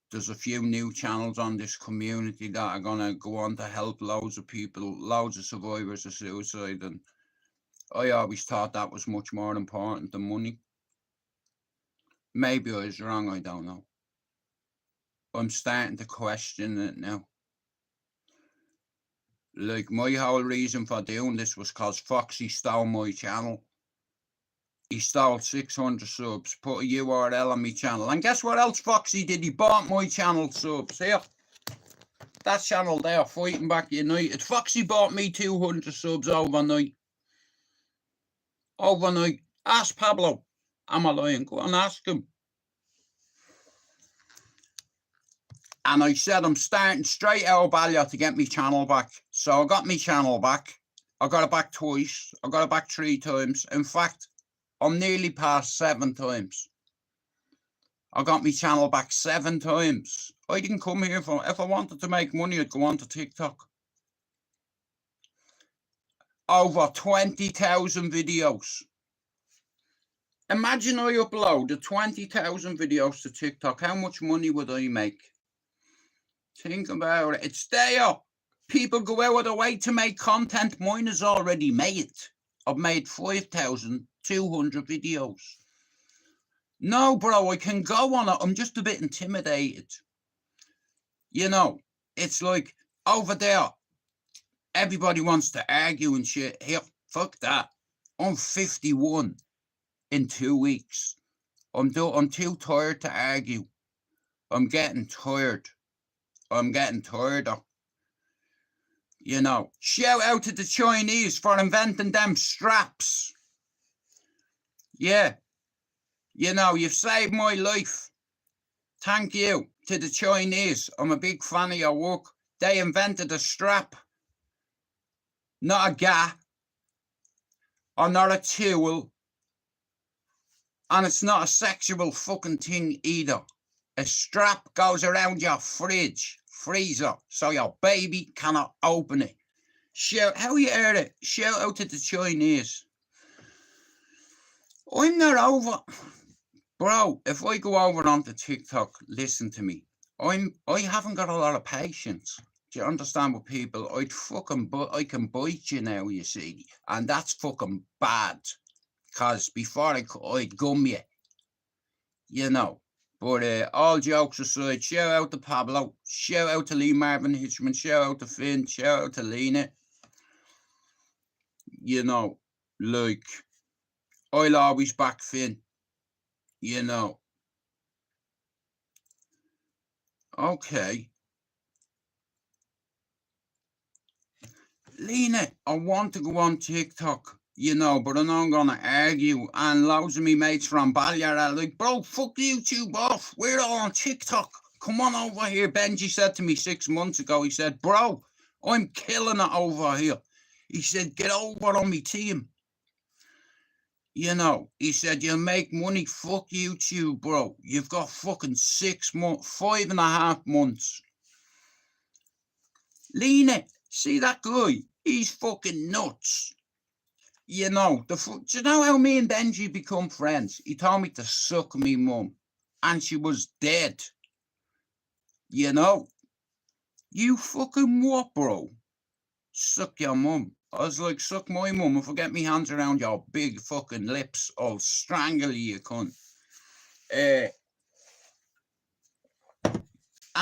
there's a few new channels on this community that are going to go on to help loads of people, loads of survivors of suicide, and I always thought that was much more important than money. Maybe I was wrong, I don't know. I'm starting to question it now. Like, my whole reason for doing this was because Foxy stole my channel. He stole 600 subs, put a URL on my channel. And guess what else Foxy did? He bought my channel subs. Here. That channel there, Fighting Back United. Foxy bought me 200 subs overnight. Overnight. Ask Pablo. Am I lying? Go and ask him. And I said I'm starting straight out of Ballier to get my channel back. So I got my channel back. I got it back twice. I got it back 3 times. In fact, I'm nearly past 7 times. I got my channel back 7 times. I didn't come here for, if I wanted to make money, I'd go on to TikTok. Over 20,000 videos. Imagine I uploaded 20,000 videos to TikTok. How much money would I make? Think about it. It's there. People go out of their way to make content. Mine is already made. I've made 5,200 videos. No, bro, I can go on it. I'm just a bit intimidated. You know, it's like over there, everybody wants to argue and shit. Here, fuck that. I'm 51 in 2 weeks. I'm too tired to argue. I'm getting tired. I'm getting tireder. You know, shout out to the Chinese for inventing them straps. Yeah. You know, you've saved my life. Thank you to the Chinese. I'm a big fan of your work. They invented a strap. Not a gap. Or not a tool. And it's not a sexual fucking thing either. A strap goes around your freezer, so your baby cannot open it. Shout, how you heard it? Shout out to the Chinese. I'm not over, bro. If I go over onto TikTok, listen to me. I haven't got a lot of patience. Do you understand what people? I can bite you now, you see, and that's fucking bad. Cause before I'd gum you, you know. But all jokes aside, shout out to Pablo, shout out to Lee Marvin Hitchman, shout out to Finn, shout out to Lena. You know, like, I'll always back Finn, you know. Okay. Lena, I want to go on TikTok. You know, but I know I'm gonna argue, and loads of me mates from Ballier are like, bro, fuck YouTube off. We're all on TikTok. Come on over here. Benji said to me 6 months ago, he said, bro, I'm killing it over here. He said, get over on me team. You know, he said, you'll make money. Fuck YouTube, bro. You've got fucking 6 months, 5.5 months. Lena, see that guy? He's fucking nuts. You know, do you know how me and Benji become friends? He told me to suck me mum, and she was dead. You know, you fucking what, bro? Suck your mum. I was like, suck my mum. If I get me hands around your big fucking lips, I'll strangle you, cunt. And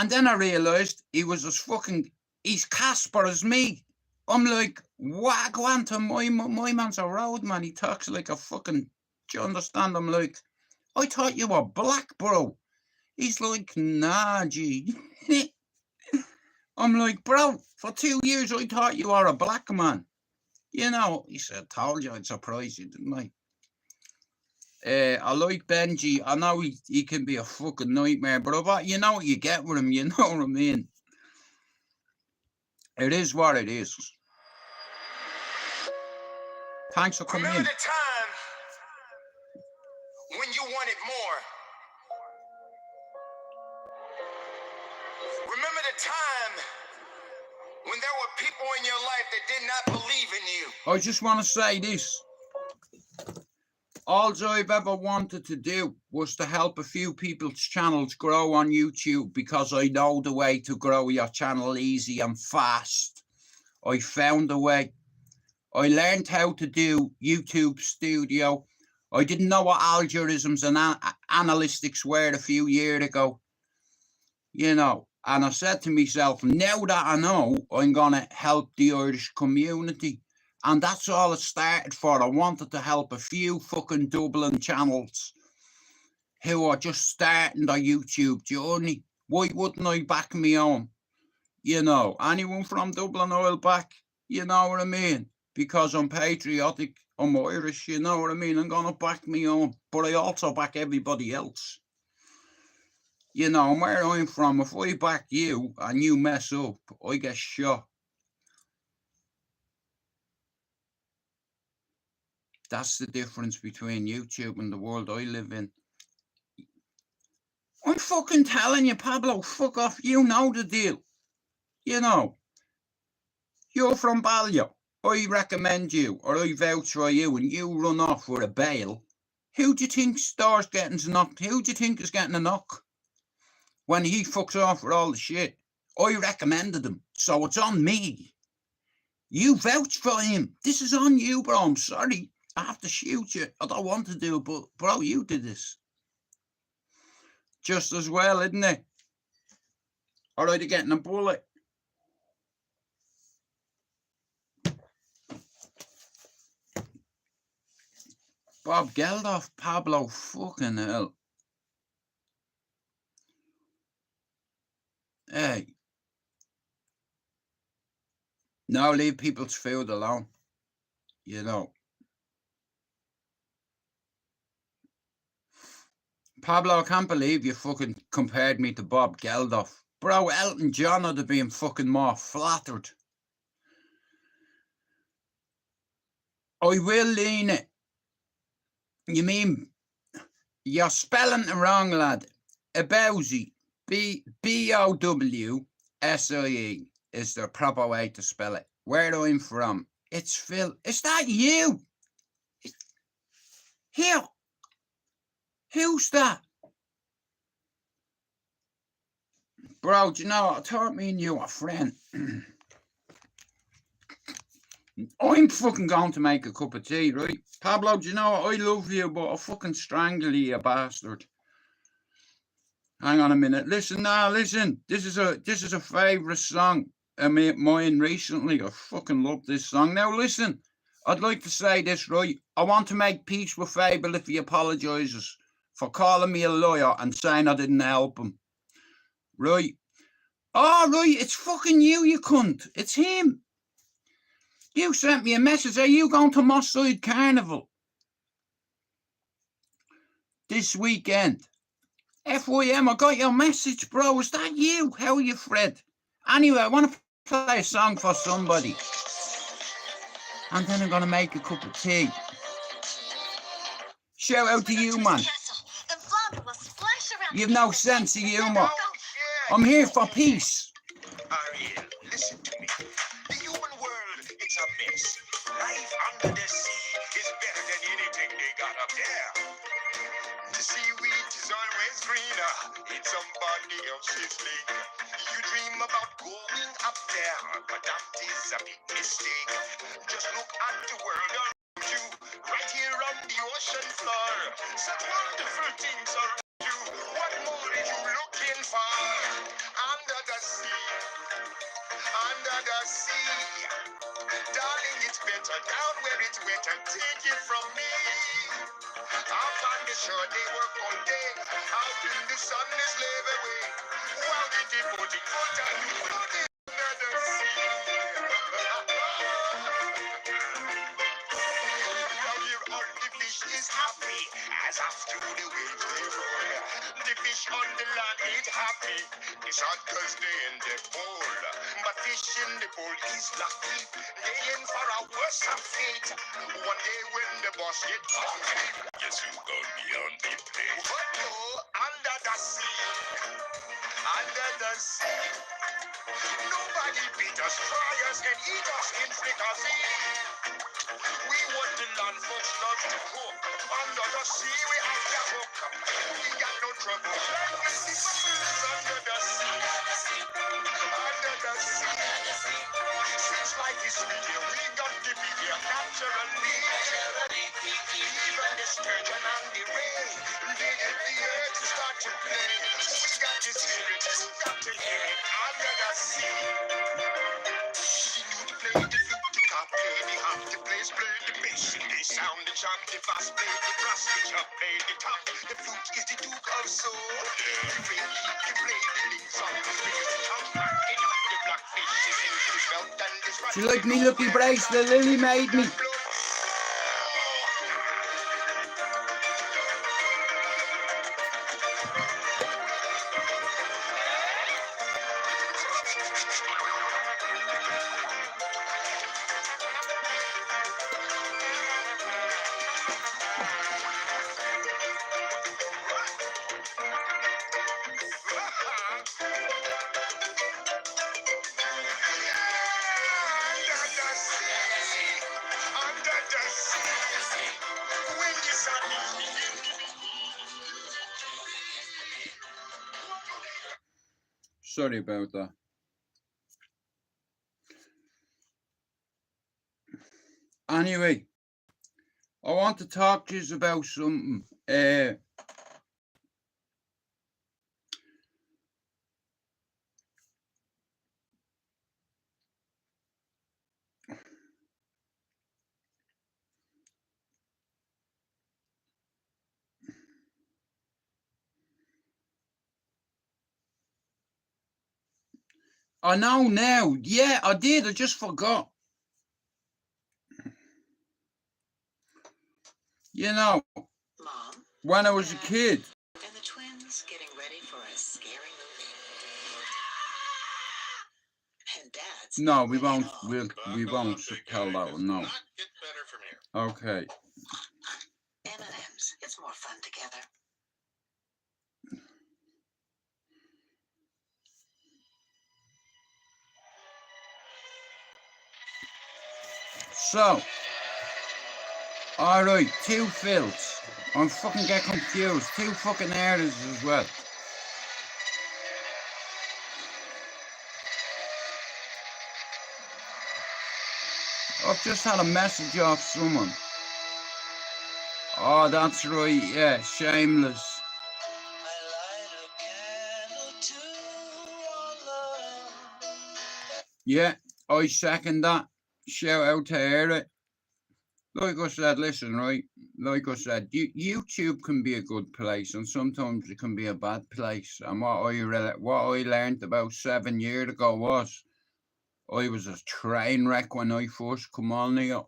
then I realised he was as fucking, he's Casper as me. I'm like, what? Go on to my man's a road man. He talks like a fucking, do you understand? I'm like, I thought you were black, bro. He's like, nah, G. I'm like, bro, for 2 years I thought you were a black man. You know, he said, told you I'd surprise you, didn't I? I like Benji. I know he can be a fucking nightmare, but you know what you get with him, you know what I mean? It is what it is. Thanks for coming in. Remember the time when you wanted more. Remember the time when there were people in your life that did not believe in you. I just want to say this. All I've ever wanted to do was to help a few people's channels grow on YouTube, because I know the way to grow your channel easy and fast. I found a way. I learned how to do YouTube Studio. I didn't know what algorithms and analytics were a few years ago. You know, and I said to myself, now that I know, I'm going to help the Irish community. And that's all it started for. I wanted to help a few fucking Dublin channels who are just starting their YouTube journey. Why wouldn't I back me on? You know, anyone from Dublin I'll back. You know what I mean? Because I'm patriotic, I'm Irish, you know what I mean? I'm going to back me on. But I also back everybody else. You know, where I'm from, if I back you and you mess up, I get shot. That's the difference between YouTube and the world I live in. I'm fucking telling you, Pablo, fuck off. You know the deal. You know, you're from Ballyer. I recommend you, or I vouch for you, and you run off with a bail. Who do you think Star's getting knocked? Who do you think is getting a knock when he fucks off with all the shit? I recommended him, so it's on me. You vouch for him. This is on you, bro. I'm sorry. I have to shoot you. I don't want to do it, but bro, you did this. Just as well, isn't it? All right, they're getting a bullet. Bob Geldof, Pablo, fucking hell. Hey. No, leave people's food alone. You know. Pablo, I can't believe you fucking compared me to Bob Geldof. Bro, Elton John would have been fucking more flattered. I will lean it. You mean, you're spelling it wrong, lad. Bowsie. B-O-W-S-I-E is the proper way to spell it. Where I'm from, it's Phil. Is that you? Here. Who's that? Bro, do you know, I thought me and you were friends. I'm fucking going to make a cup of tea, right? Pablo, do you know, I love you, but I'll fucking strangle you, you bastard. Hang on a minute. Listen now, listen. This is a favourite song of mine recently. I fucking love this song. Now listen, I'd like to say this, right? I want to make peace with Fable if he apologises for calling me a liar and saying I didn't help him. Right? Oh, right, it's fucking you, you cunt. It's him. You sent me a message. Are you going to Moss Side Carnival this weekend? FYM, I got your message, bro. Is that you? How are you, Fred? Anyway, I want to play a song for somebody. And then I'm going to make a cup of tea. Shout out to you, man. You've no sense of humour. I'm here for peace. Ariel, listen to me. The human world, it's a mess. Life under the sea is better than anything they got up there. The seaweed is always greener in somebody else's lake. You dream about going up there, but that is a big mistake. Just look at the world around you, right here on the ocean floor. Such wonderful things around you. What more are you looking for? Under the sea, under the sea. Darling, it's better down where it's wetter. Take it from me. Up on the shore, they work all day. Out in the sun, they slave away. While they devoting full time to the under the sea. Down here, all the fish is happy as after the waves they roll. The fish on the land ain't happy. It's hot cause they in the pool. But fish in the pool is lucky. They in for a worse fate. One day when the boss get hungry, yes, you gonna be on the plate. But no, under the sea. Under the sea. Nobody beat us, try us, and eat us in fricassee. We want the land folks love to cook. Under the sea we have to hook. We got no trouble. We see bubbles under the sea. Under the sea. Since life is sweet here, we got to be here naturally. Even the sturgeon and the ray, they get the earth to start to play. We got to hear it, you got to hear it. Under the sea. You play the flute, the cop, play the harp, the bass, play the bass, the sound, the chant, the bass, play the brass, the chop, play the top. The flute is the duke of soul. You play the lead song, play the top, the blackfish, the silver belt, and the spot. Do you like me lucky bracelet Lily made me? Sorry about that. Anyway, I want to talk to you about something. I know now. Yeah, I did. I just forgot. You know, Mom, when I was a kid. and the twins getting ready for a scary movie. And Dad's No, we ready at won't. all. We won't tell that one. No. Get better from here. Okay. M&M's. It's more fun together. So, alright, 2 Phils. I'm fucking get confused. 2 fucking areas as well. I've just had a message off someone. Oh, that's right, yeah, shameless. Yeah, I second that. Shout out to Eric. Like I said, listen, right? Like I said, YouTube can be a good place, and sometimes it can be a bad place. And what I learned about 7 years ago was, I was a train wreck when I first come on here.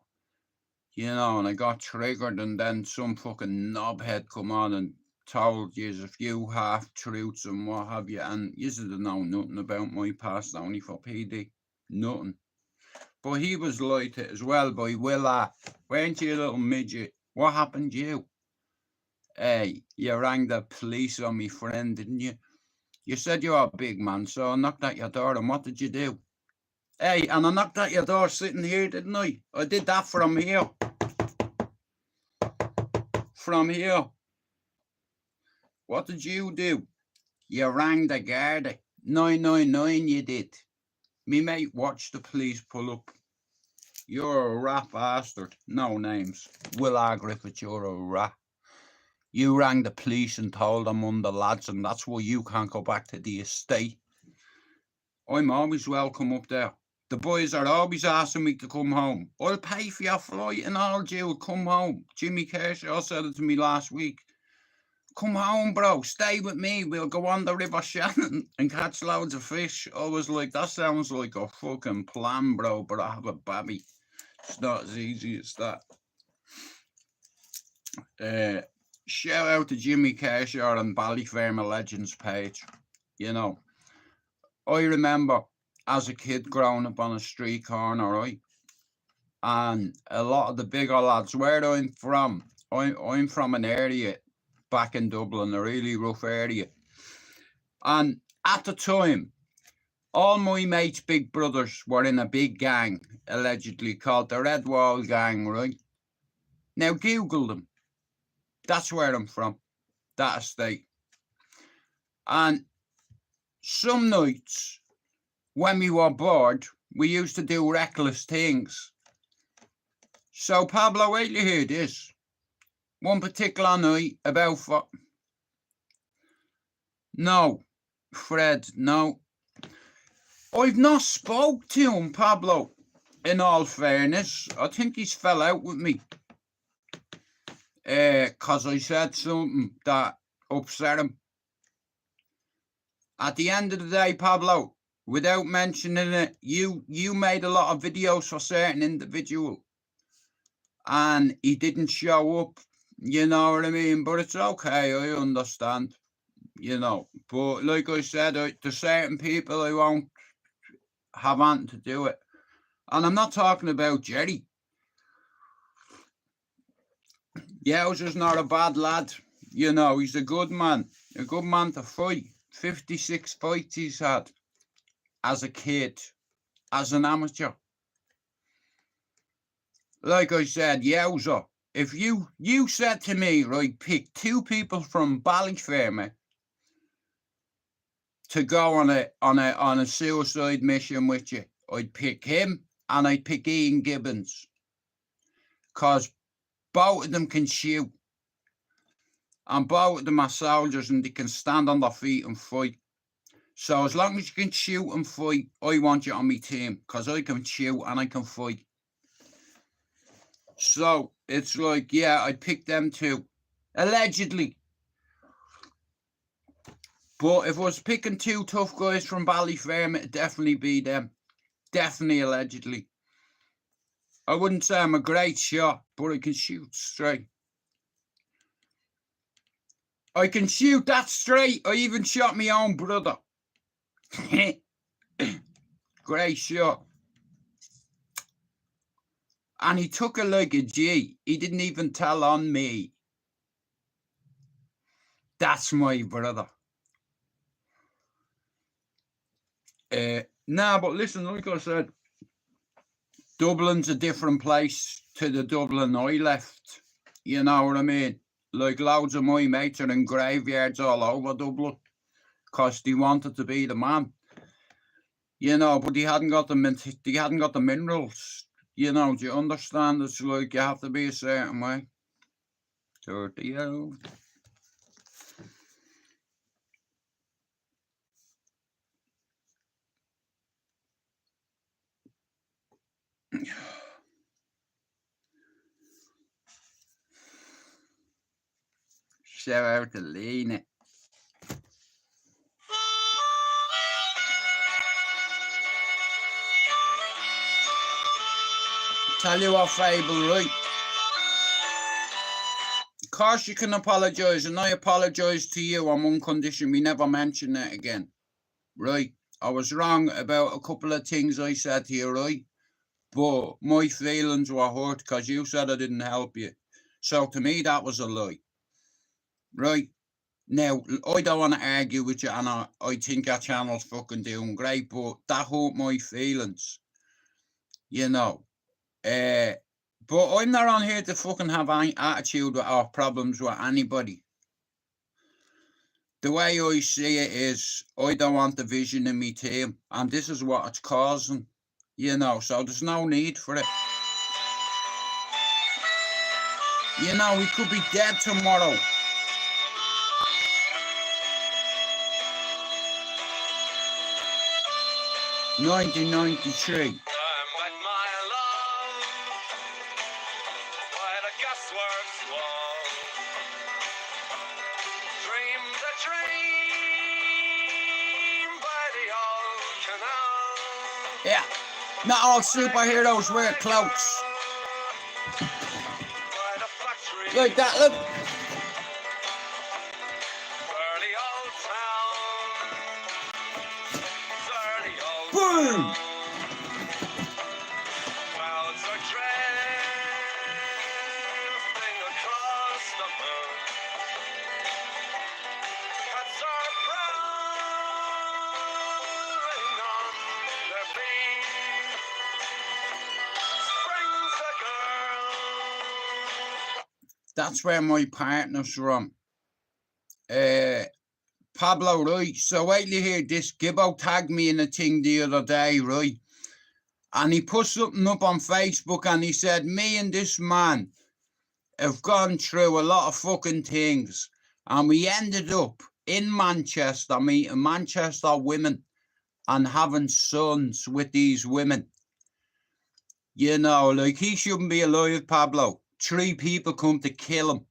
You know, and I got triggered, and then some fucking knobhead come on and told you a few half-truths and what have you, and you didn't know nothing about my past, only for PD. Nothing. But he was like it as well by Willa. Weren't you a little midget? What happened to you? Hey, you rang the police on me friend, didn't you? You said you were a big man, so I knocked at your door, and what did you do? Hey, and I knocked at your door sitting here, didn't I? I did that from here. From here. What did you do? You rang the Garda. 999 you did. Me mate watched the police pull up. You're a rat bastard. No names. Will R. Griffith, you're a rat. You rang the police and told them I'm the lads, and that's why you can't go back to the estate. I'm always welcome up there. The boys are always asking me to come home. I'll pay for your flight and all, Jill. Come home. Jimmy Kershaw said it to me last week. Come home, bro. Stay with me. We'll go on the River Shannon and catch loads of fish. I was like, that sounds like a fucking plan, bro, but I have a babby. It's not as easy as that. Shout out to Jimmy Kershaw and Ballyfermot Legends page. You know, I remember as a kid growing up on a street corner, right? And a lot of the bigger lads, where I'm from an area back in Dublin, a really rough area. And at the time, all my mates' big brothers were in a big gang, allegedly called the Red Wall Gang, right? Now Google them. That's where I'm from, that estate. And some nights, when we were bored, we used to do reckless things. So Pablo, wait till you hear this. One particular night, no, Fred, no. I've not spoke to him, Pablo, in all fairness. I think he's fell out with me. 'Cause I said something that upset him. At the end of the day, Pablo, without mentioning it, you made a lot of videos for certain individual, and he didn't show up. You know what I mean? But it's okay, I understand. You know, but like I said, to certain people, I won't have anything to do it. And I'm not talking about Jerry. Yowzer's not a bad lad. You know, he's a good man to fight. 56 fights he's had as a kid, as an amateur. Like I said, Yowzer, if you said to me, right, pick 2 people from Ballyfermot to go on a suicide mission with you, I'd pick him and I'd pick Ian Gibbons, because both of them can shoot, and both of them are soldiers and they can stand on their feet and fight. So as long as you can shoot and fight, I want you on my team, because I can shoot and I can fight. So it's like, yeah, I'd pick them two, allegedly. But if I was picking two tough guys from Ballyferm, it'd definitely be them. Definitely, allegedly. I wouldn't say I'm a great shot, but I can shoot straight. I can shoot that straight. I even shot my own brother. Great shot. And he took it like a G. He didn't even tell on me. That's my brother. Nah, but listen, like I said, Dublin's a different place to the Dublin I left. You know what I mean? Like, loads of my mates are in graveyards all over Dublin because they wanted to be the man. You know, but they hadn't got the minerals. You know, do you understand? It's like you have to be a certain way. 30 out. Shout out to Lena. Tell you what, Fable, right? Of course you can apologise, and I apologise to you on one condition: we never mention it again. Right? I was wrong about a couple of things I said to you, right? But my feelings were hurt because you said I didn't help you. So to me, that was a lie. Right? Now, I don't want to argue with you, and I think our channel's fucking doing great, but that hurt my feelings. You know. But I'm not on here to fucking have any attitude or problems with anybody. The way I see it is, I don't want division in my team, and this is what it's causing. You know, so there's no need for it. You know, we could be dead tomorrow. $1993. Yeah, not all superheroes wear cloaks. Like that, look. Boom! That's where my partner's from. Pablo, right? So wait till you hear this. Gibbo tagged me in a thing the other day, right? And he put something up on Facebook and he said, me and this man have gone through a lot of fucking things. And we ended up in Manchester, meeting Manchester women and having sons with these women. You know, like, he shouldn't be alive, Pablo. 3 people come to kill him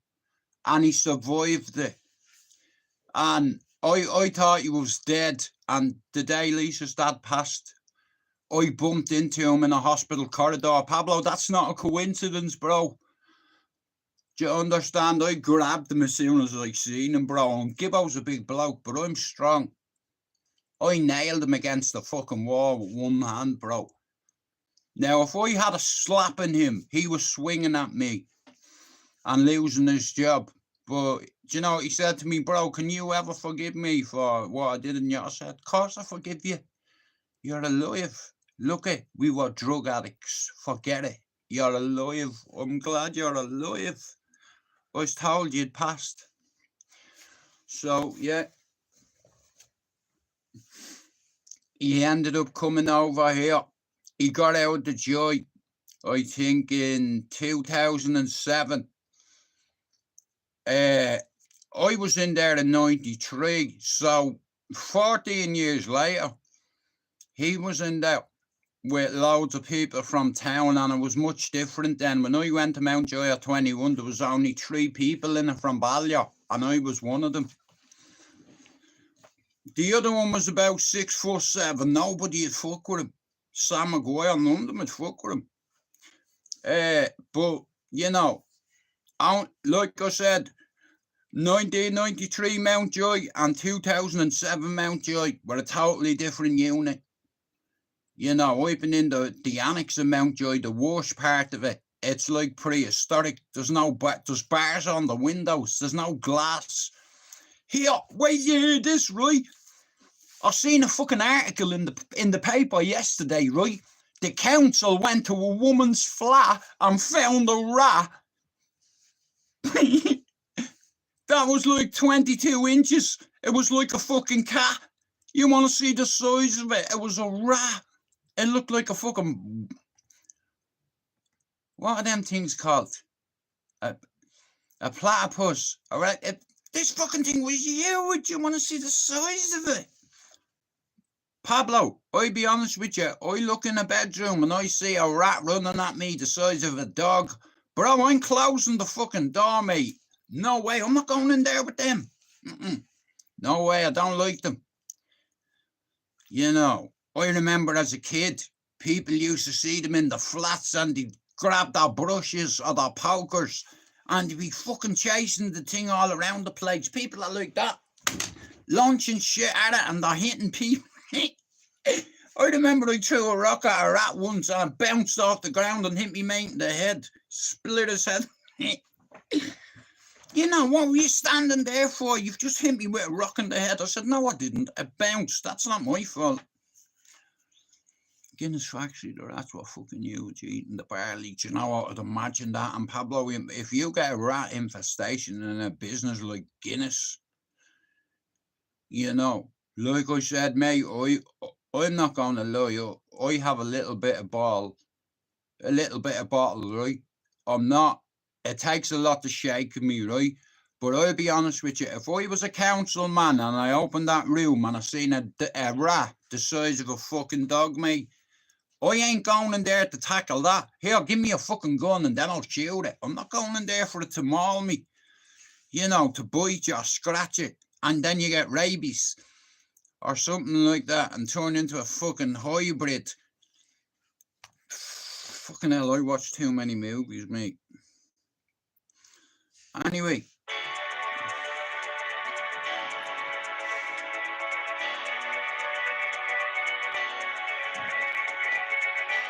and he survived it. And I thought he was dead, and the day Lisa's dad passed, I bumped into him in a hospital corridor. Pablo, that's not a coincidence, bro. Do you understand? I grabbed him as soon as I seen him, bro. And Gibbo's a big bloke, but I'm strong. I nailed him against the fucking wall with one hand, bro. Now, if I had a slap in him, he was swinging at me and losing his job. But, you know, he said to me, bro, can you ever forgive me for what I did? And I said, of course I forgive you. You're alive. Look it, we were drug addicts. Forget it. You're alive. I'm glad you're alive. I was told you'd passed. So, yeah. he ended up coming over here. He got out of the joint, I think, in 2007. I was in there in 93, so 14 years later, he was in there with loads of people from town, and it was much different then. When I went to Mountjoy at 21, there was only 3 people in it from Ballyer, and I was one of them. The other one was about 6'7". Nobody would fuck with him. Sam Maguire, none of them would fuck with him. But, you know, like I said, 1993 Mountjoy and 2007 Mountjoy were a totally different unit. You know, I've been in the annex of Mountjoy, the worst part of it. It's like prehistoric. There's there's bars on the windows. There's no glass. Here, wait, you hear this, right? I seen a fucking article in the paper yesterday, right? The council went to a woman's flat and found a rat. That was like 22 inches. It was like a fucking cat. You want to see the size of it? It was a rat. It looked like a fucking... What are them things called? A platypus. All right? This fucking thing was huge. You want to see the size of it? Pablo, I'll be honest with you. I look in a bedroom and I see a rat running at me the size of a dog. Bro, I'm closing the fucking door, mate. No way. I'm not going in there with them. No way. I don't like them. You know, I remember as a kid, people used to see them in the flats and they'd grab their brushes or their pokers and they'd be fucking chasing the thing all around the place. People are like that, launching shit at it and they're hitting people. I remember I threw a rock at a rat once and it bounced off the ground and hit me mate in the head. Split his head. You know, what were you standing there for? You've just hit me with a rock in the head. I said, no, I didn't. It bounced. That's not my fault. Guinness factory, the rats were fucking huge eating the barley. Do you know what? I'd imagine that. And Pablo, if you get a rat infestation in a business like Guinness, you know, like I said, mate, I'm not going to lie. I have a little bit of bottle, right? I'm not. It takes a lot to shake me, right? But I'll be honest with you. If I was a councilman and I opened that room and I seen a rat the size of a fucking dog, mate, I ain't going in there to tackle that. Here, give me a fucking gun and then I'll shoot it. I'm not going in there for it to maul me. You know, to bite you or scratch it. And then you get rabies or something like that and turn into a fucking hybrid. Fucking hell, I watch too many movies, mate. Anyway.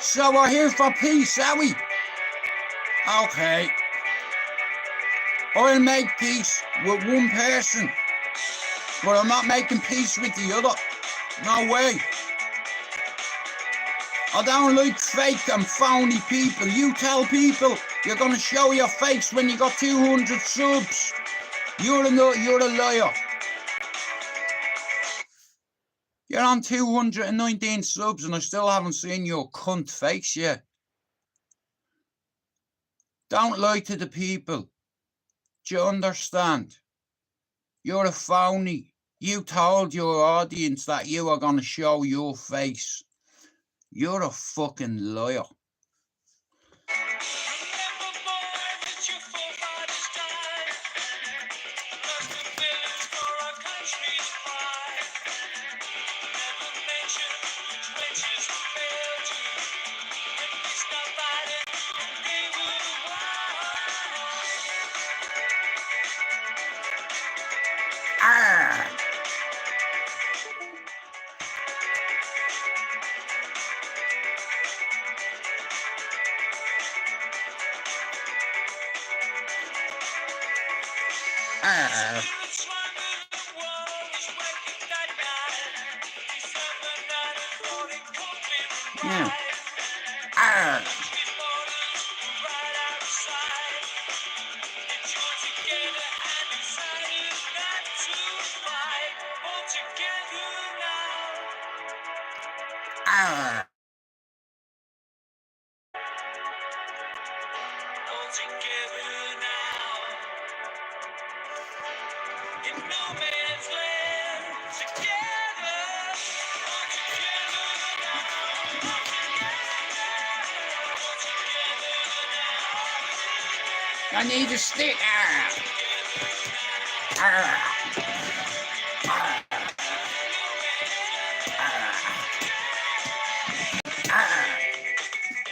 So we're here for peace, are we? Okay. I'll make peace with one person, but I'm not making peace with the other. No way. I don't like fake and phony people. You tell people you're going to show your face when you got 200 subs. You're a liar. You're on 219 subs and I still haven't seen your cunt face yet. Don't lie to the people. Do you understand? You're a phony. You told your audience that you are going to show your face. You're a fucking liar. Yeah. I need a stick.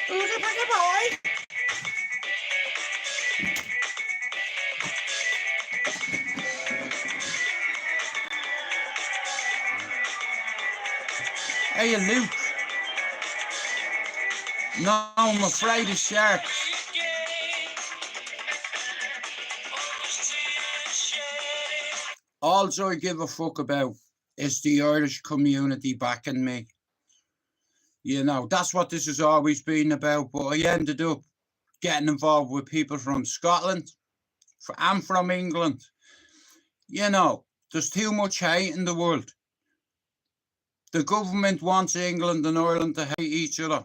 Who's a pretty boy? Hey, Luke. No, I'm afraid of sharks. All I give a fuck about is the Irish community backing me. You know, that's what this has always been about. But I ended up getting involved with people from Scotland and from England. You know, there's too much hate in the world. The government wants England and Ireland to hate each other.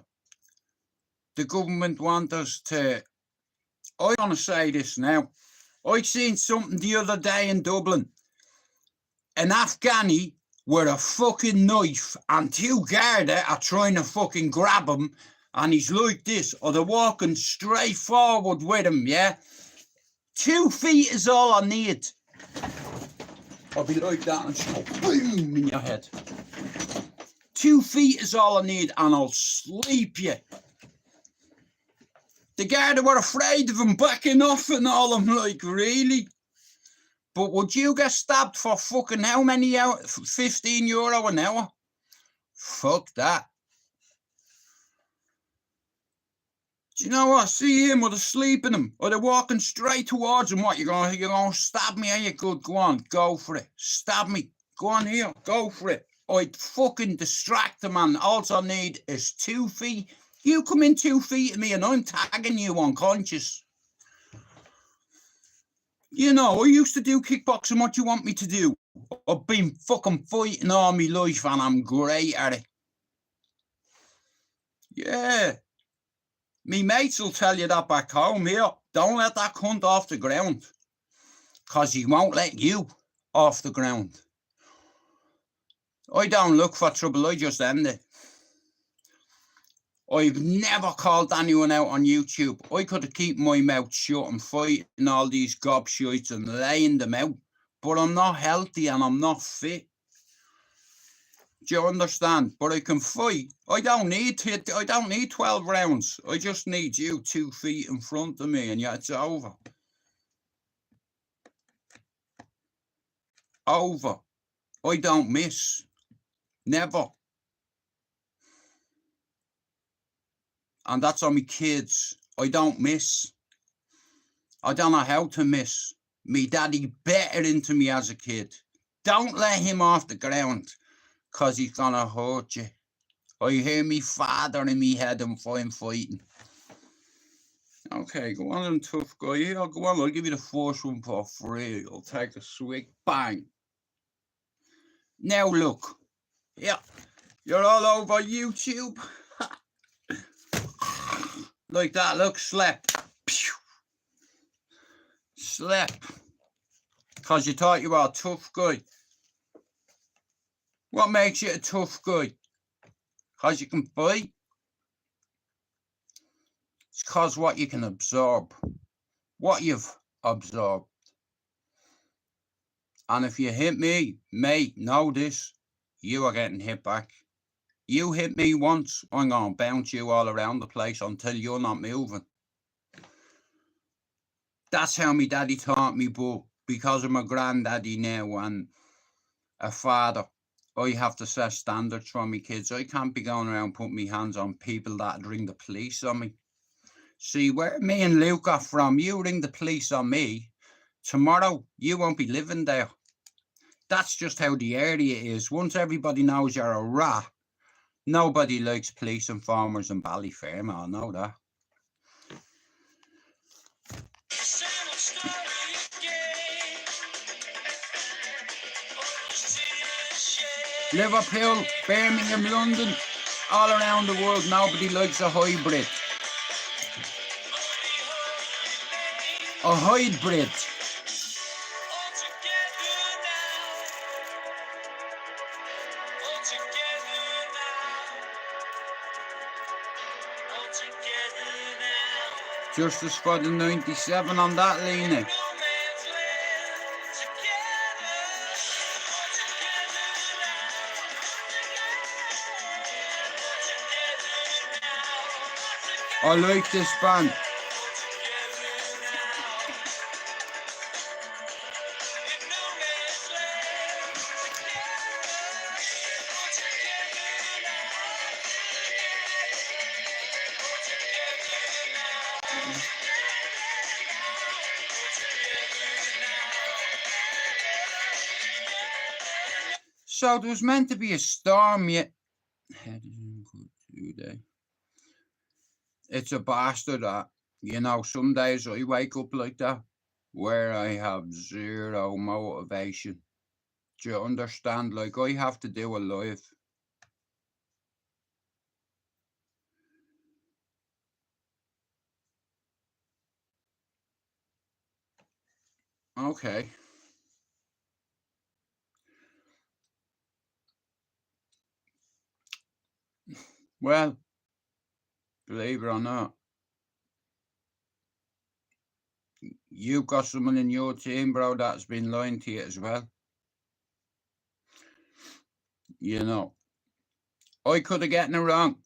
The government wants us to... I want to say this now. I seen something the other day in Dublin. An Afghani with a fucking knife and two Garda are trying to fucking grab him, and he's like this, or they're walking straight forward with him, yeah? 2 feet is all I need. I'll be like that and just go boom in your head. 2 feet is all I need and I'll sleep you. The Garda were afraid of him backing off and all. I'm like, really? But would you get stabbed for fucking how many hours? €15 an hour? Fuck that. Do you know what? See him or they're sleeping him or they're walking straight towards him. What, you're going to stab me? Are you good? Go on, go for it. Stab me. Go on here, go for it. I'd fucking distract the man. All I need is 2 feet. You come in 2 feet of me and I'm tagging you unconscious. You know, I used to do kickboxing. What do you want me to do? I've been fucking fighting all my life and I'm great at it. Yeah. Me mates will tell you that back home here. Don't let that cunt off the ground. Because he won't let you off the ground. I don't look for trouble, I just end it. I've never called anyone out on YouTube. I could have kept my mouth shut and fighting all these gobshites and laying them out. But I'm not healthy and I'm not fit. Do you understand? But I can fight. I don't need 12 rounds. I just need you 2 feet in front of me and yeah, it's over. Over. I don't miss. Never. And that's on me kids. I don't miss. I don't know how to miss. Me daddy bet it into me as a kid. Don't let him off the ground, because he's gonna hurt you. I hear me father in me head and I'm fighting. Okay, go on, tough guy. Yeah, go on, I'll give you the first one for free. I'll take a swig. Bang. Now look. Yeah, you're all over YouTube. Like that, look, slap. Pew. Slap. Because you thought you were a tough guy. What makes you a tough guy? Because you can fight? It's because what you can absorb. What you've absorbed. And if you hit me, mate, know this. You are getting hit back. You hit me once, I'm going to bounce you all around the place until you're not moving. That's how my daddy taught me, but because of my granddaddy now and a father, I have to set standards for me kids. I can't be going around putting my hands on people that ring the police on me. See, where me and Luke are from, you ring the police on me, tomorrow you won't be living there. That's just how the area is. Once everybody knows you're a rat, nobody likes police informers in Ballyfermot, I know that. Liverpool, Birmingham, London, all around the world, nobody likes a hybrid. a hybrid. Justice for the 97 on that, Lena. I like this band. So there was meant to be a storm yet. It's a bastard that, you know, some days I wake up like that where I have zero motivation. Do you understand? Like, I have to do a live. Okay. Well, believe it or not, you've got someone in your team, bro, that's been lying to you as well. You know, I could have gotten it wrong,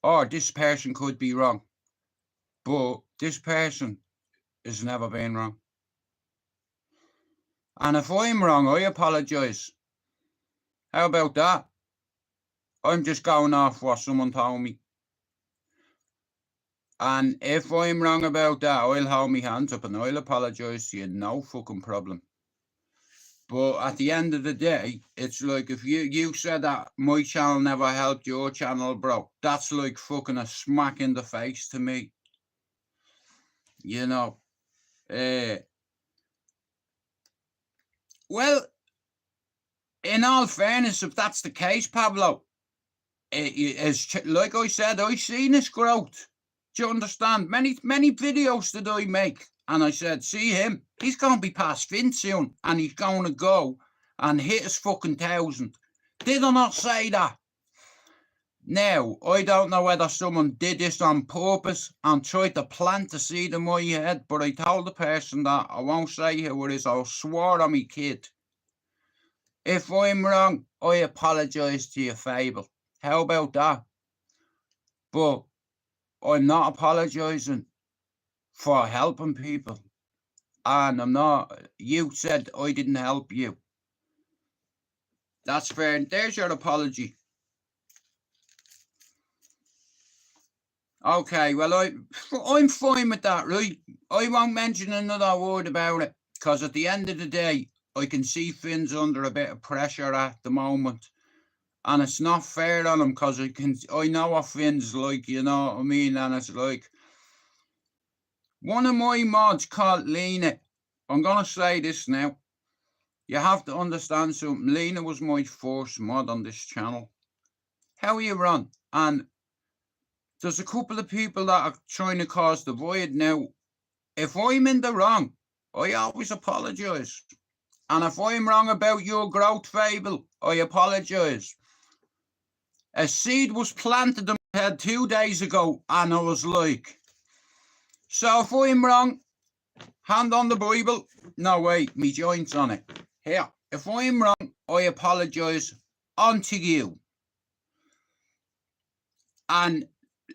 or this person could be wrong, but this person has never been wrong. And if I'm wrong, I apologise. How about that? I'm just going off what someone told me. And if I'm wrong about that, I'll hold my hands up and I'll apologise to you, no fucking problem. But at the end of the day, it's like if you said that my channel never helped your channel, bro, that's like fucking a smack in the face to me. You know. Well, in all fairness, if that's the case, Pablo, like I said, I've seen this growth. Do you understand? Many videos that I make, and I said, see him, he's going to be past Vince soon, and he's going to go and hit his fucking 1,000. Did I not say that? Now, I don't know whether someone did this on purpose and tried to plant the seed in my head, but I told the person that, I won't say who it is, I swore on me kid. If I'm wrong, I apologise to you, Fable. How about that? But I'm not apologising for helping people. And I'm not, you said I didn't help you. That's fair. There's your apology. Okay, well, I'm fine with that, right? I won't mention another word about it, because at the end of the day, I can see Finn's under a bit of pressure at the moment. And it's not fair on him, because I know what Finn's like, you know what I mean? And it's like, one of my mods called Lena, I'm going to say this now. You have to understand something. Lena was my first mod on this channel. How are you, Ron? And there's a couple of people that are trying to cause the void now. If I'm in the wrong, I always apologise. And if I'm wrong about your growth, Fable, I apologise. A seed was planted in my head 2 days ago, and I was like, so if I'm wrong, hand on the Bible. No, wait, me joint's on it. Here, if I'm wrong, I apologise unto you. And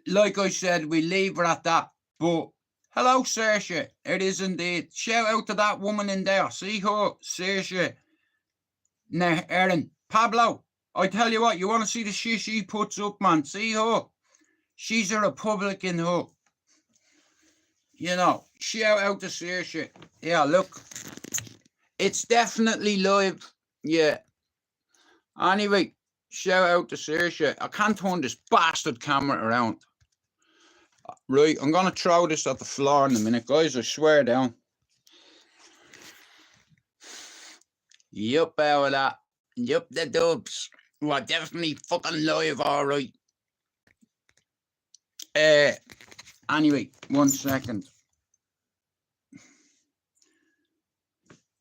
like I said, we leave it at that. But hello, Saoirse. It is indeed. Shout out to that woman in there. See her, Saoirse. Now, Erin, Pablo, I tell you what, you want to see the shit she puts up, man. See her. She's a Republican, her. You know, shout out to Saoirse. Yeah, look. It's definitely live. Yeah. Anyway, shout out to Saoirse. I can't turn this bastard camera around. Right, I'm going to throw this at the floor in a minute, guys. I swear down. Yup, out of that. Yup, the dubs. We're definitely fucking live, alright. Anyway, 1 second.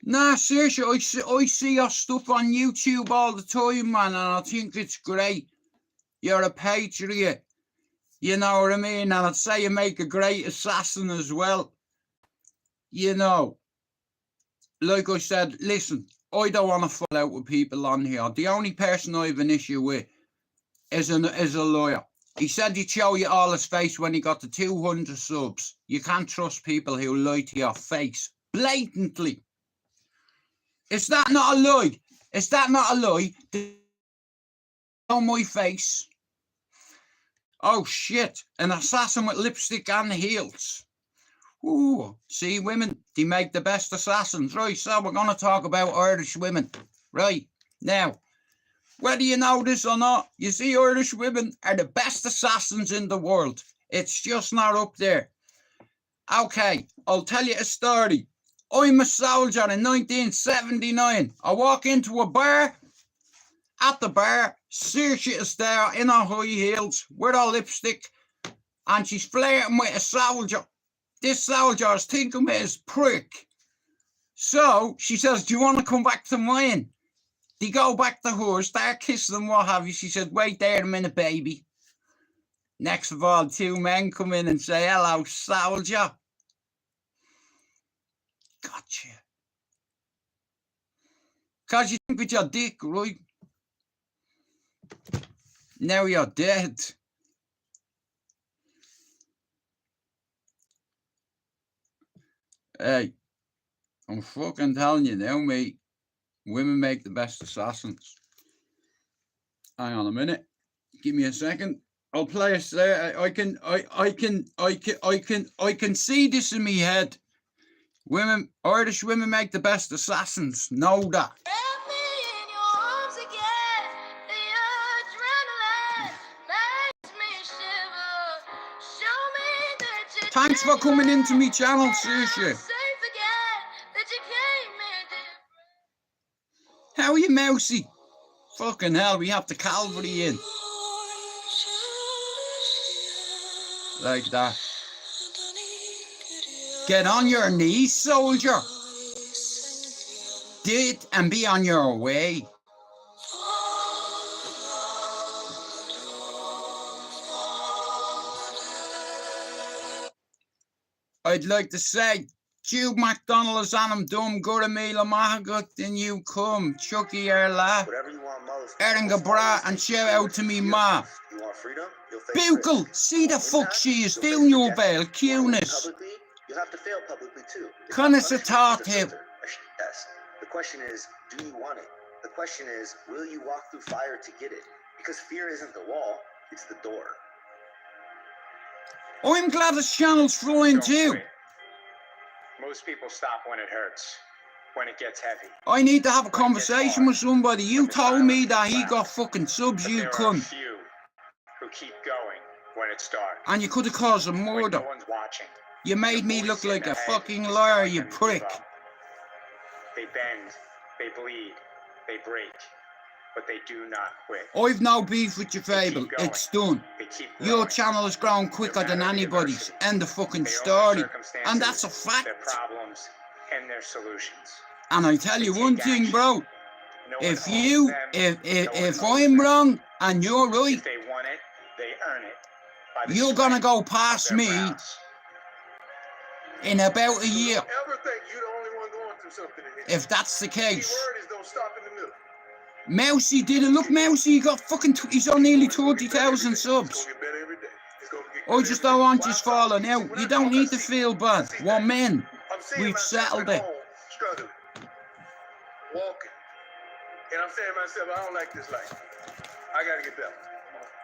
Nah, seriously, I see your stuff on YouTube all the time, man, and I think it's great. You're a patriot. You know what I mean? And I'd say you make a great assassin as well. You know, like I said, listen, I don't want to fall out with people on here. The only person I have an issue with is a lawyer. He said he'd show you all his face when he got to 200 subs. You can't trust people who lie to your face blatantly. Is that not a lie? Is that not a lie? On my face. Oh shit, an assassin with lipstick and heels. Ooh, see, women, they make the best assassins. Right, so we're going to talk about Irish women. Right, now, whether you know this or not, you see, Irish women are the best assassins in the world. It's just not up there. Okay, I'll tell you a story. I'm a soldier in 1979. I walk into a bar. At the bar, Saoirse is there in her high heels with her lipstick, and she's flirting with a soldier. This soldier is thinking with his prick. So she says, do you want to come back to mine? They go back to her, start kissing and what have you. She said, wait there a minute, baby. Next of all, two men come in and say, hello, soldier. Gotcha. Because you think with your dick, right? Now you're dead. Hey, I'm fucking telling you now, mate. Women make the best assassins. Hang on a minute. Give me a second. I'll play a. I can see this in my head. Women, Irish women make the best assassins. Know that. Thanks for coming into my channel, seriously. How are you, Mousy? Fucking hell, we have the cavalry in. Like that. Get on your knees, soldier. Do it and be on your way. I'd like to say, Jude McDonald is on him dumb, Guramila Mahagut, then you come, Chucky Erla, Erin Gabra, and shout out to me ma. Bugle, see the fuck she is doing you bail, cuteness. You'll have to fail publicly too. Connors a taught him. Yes. The question is, do you want it? The question is, will you walk through fire to get it? Because fear isn't the wall, it's the door. I'm glad this channel's flowing too. Most people stop when it hurts, when it gets heavy. I need to have a conversation with somebody. You told me that he got fucking subs, you cunt. There are a few who keep going when it's dark. And you could have caused a murder. No one's watching. You made me look like a fucking liar, you prick. They bend, they bleed, they break, but they do not quit. I've no beef with your fable. It's done. Your channel has grown quicker than anybody's. End of fucking story. And that's a fact. Their problems and their solutions. And I tell you one thing, bro. If I'm wrong and you're right, if they want it, they earn it. You're gonna go past me in about a year. If that's the case. Mousy did it. Look, Mousy, he got fucking, he's on nearly 30,000 subs. I just don't want you falling out. You don't need to feel bad. We're men. We've settled it. Walking. And I'm saying to myself, I don't like this life. I gotta get better.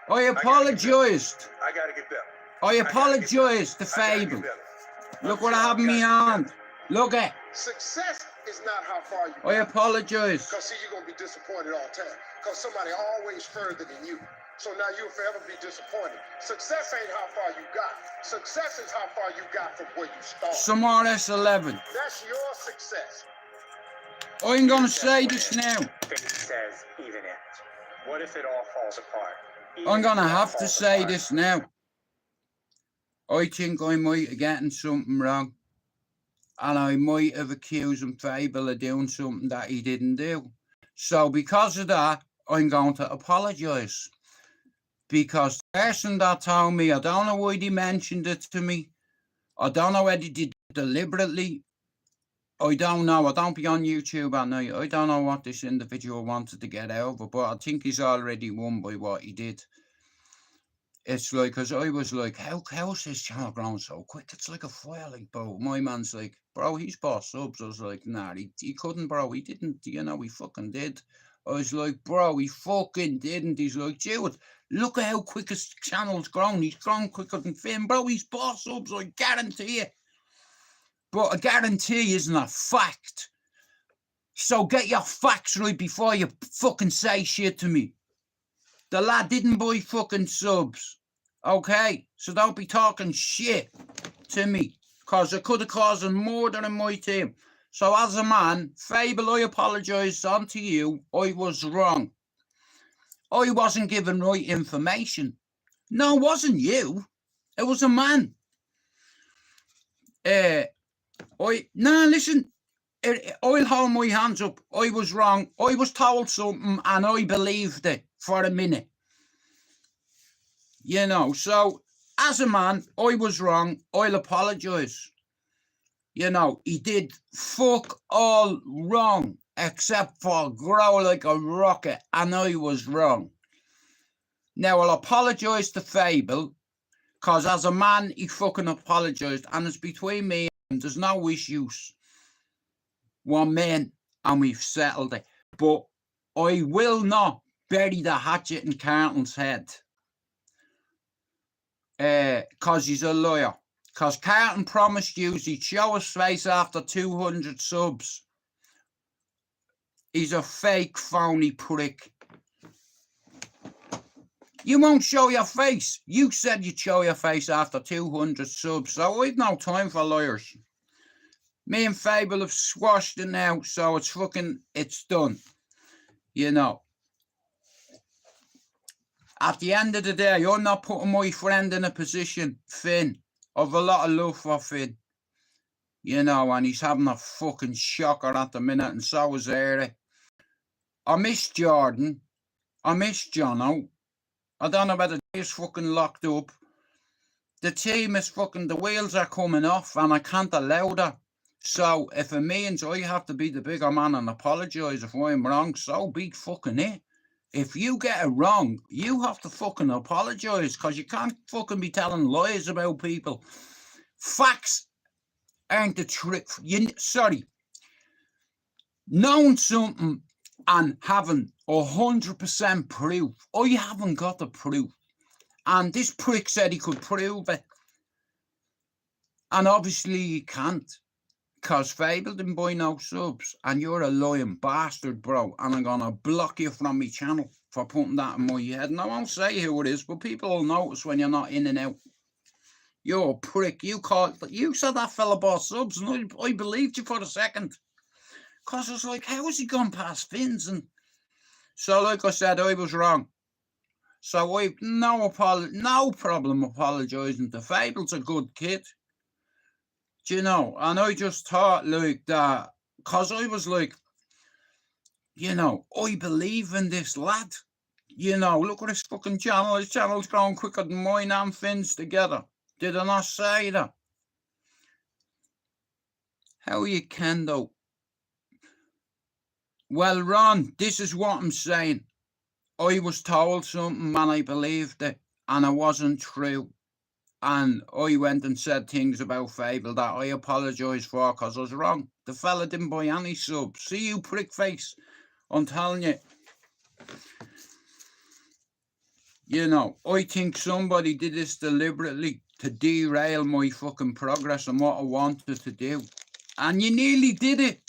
I apologised. I gotta get better. I apologised to Fable. Look what I have in my hand. Look at. Success is not how far you I apologize. Because see, you're going to be disappointed all the time. Because somebody always further than you. So now you'll forever be disappointed. Success ain't how far you got. Success is how far you got from where you started. Some RS11. That's your success. I'm going to say this now. It says even it. What if it all falls apart? I'm going to have to say this now. I think I might have gotten something wrong. and I might have accused him, Fable, of doing something that he didn't do. So because of that, I'm going to apologise. Because the person that told me, I don't know why they mentioned it to me. I don't know whether they did it deliberately. I don't know. I don't be on YouTube at night. I don't know what this individual wanted to get out of it, but I think he's already won by what he did. It's like, because I was like, how's this channel growing so quick? It's like a fire, like, bro. My man's like, bro, he's bought subs. I was like, nah, he couldn't, bro. He didn't, he fucking did. I was like, bro, he fucking didn't. He's like, dude, look at how quick his channel's grown. He's grown quicker than Finn, bro. He's bought subs, I guarantee you. But a guarantee isn't a fact. So get your facts right before you fucking say shit to me. The lad didn't buy fucking subs. Okay? So don't be talking shit to me. Because it could have caused more than in my team. So as a man, Fable, I apologise unto you. I was wrong. I wasn't given right information. No, it wasn't you. It was a man. Listen. I'll hold my hands up. I was wrong. I was told something and I believed it for a minute. So as a man, I was wrong. I'll apologise. He did fuck all wrong except for grow like a rocket, and I was wrong. Now I'll apologise to Fable, because as a man, he fucking apologised, and it's between me and him. There's no issues. One man, and we've settled it. But I will not bury the hatchet in Carlton's head. Because he's a liar. Because Carlton promised you he'd show his face after 200 subs. He's a fake, phony prick. You won't show your face. You said you'd show your face after 200 subs. So I've no time for liars. Me and Fable have squashed it now, so it's done. At the end of the day, you're not putting my friend in a position, Finn. I've a lot of love for Finn. And he's having a fucking shocker at the minute, and so is Eric. I miss Jordan. I miss Jono. I don't know whether he's fucking locked up. The team is the wheels are coming off, and I can't allow that. So if it means I have to be the bigger man and apologise if I'm wrong, so be fucking it. If you get it wrong, you have to fucking apologise, because you can't fucking be telling lies about people. Facts aren't the trick. Knowing something and having 100% proof. I haven't got the proof. And this prick said he could prove it. And obviously he can't. Because Fable didn't buy no subs. And you're a lying bastard, bro. And I'm going to block you from my channel for putting that in my head. And I won't say who it is, but people will notice when you're not in and out. You're a prick. You said that fella bought subs, and I believed you for a second. Because I was like, how has he gone past Finn's? And so, like I said, I was wrong. So I've no problem apologising to Fable's a good kid. And I just thought like that, because I was like, I believe in this lad. Look at his fucking channel. His channel's growing quicker than mine and Finn's together. Did I not say that? How you can, though? Well, Ron, this is what I'm saying. I was told something and I believed it, and it wasn't true. And I went and said things about Fable that I apologise for because I was wrong. The fella didn't buy any subs. See you, prick face. I'm telling you. I think somebody did this deliberately to derail my fucking progress and what I wanted to do. And you nearly did it.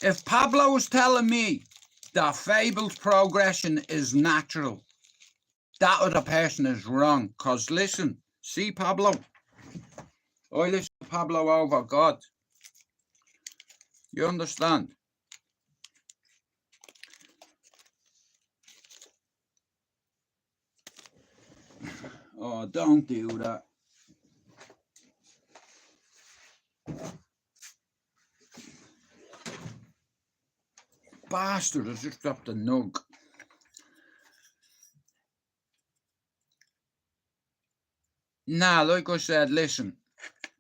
If Pablo was telling me that Fable's progression is natural, that other person is wrong. Because listen, see Pablo? I listen to Pablo over God. You understand? Oh, don't do that. bastard has just dropped a nug. Nah, like I said, listen,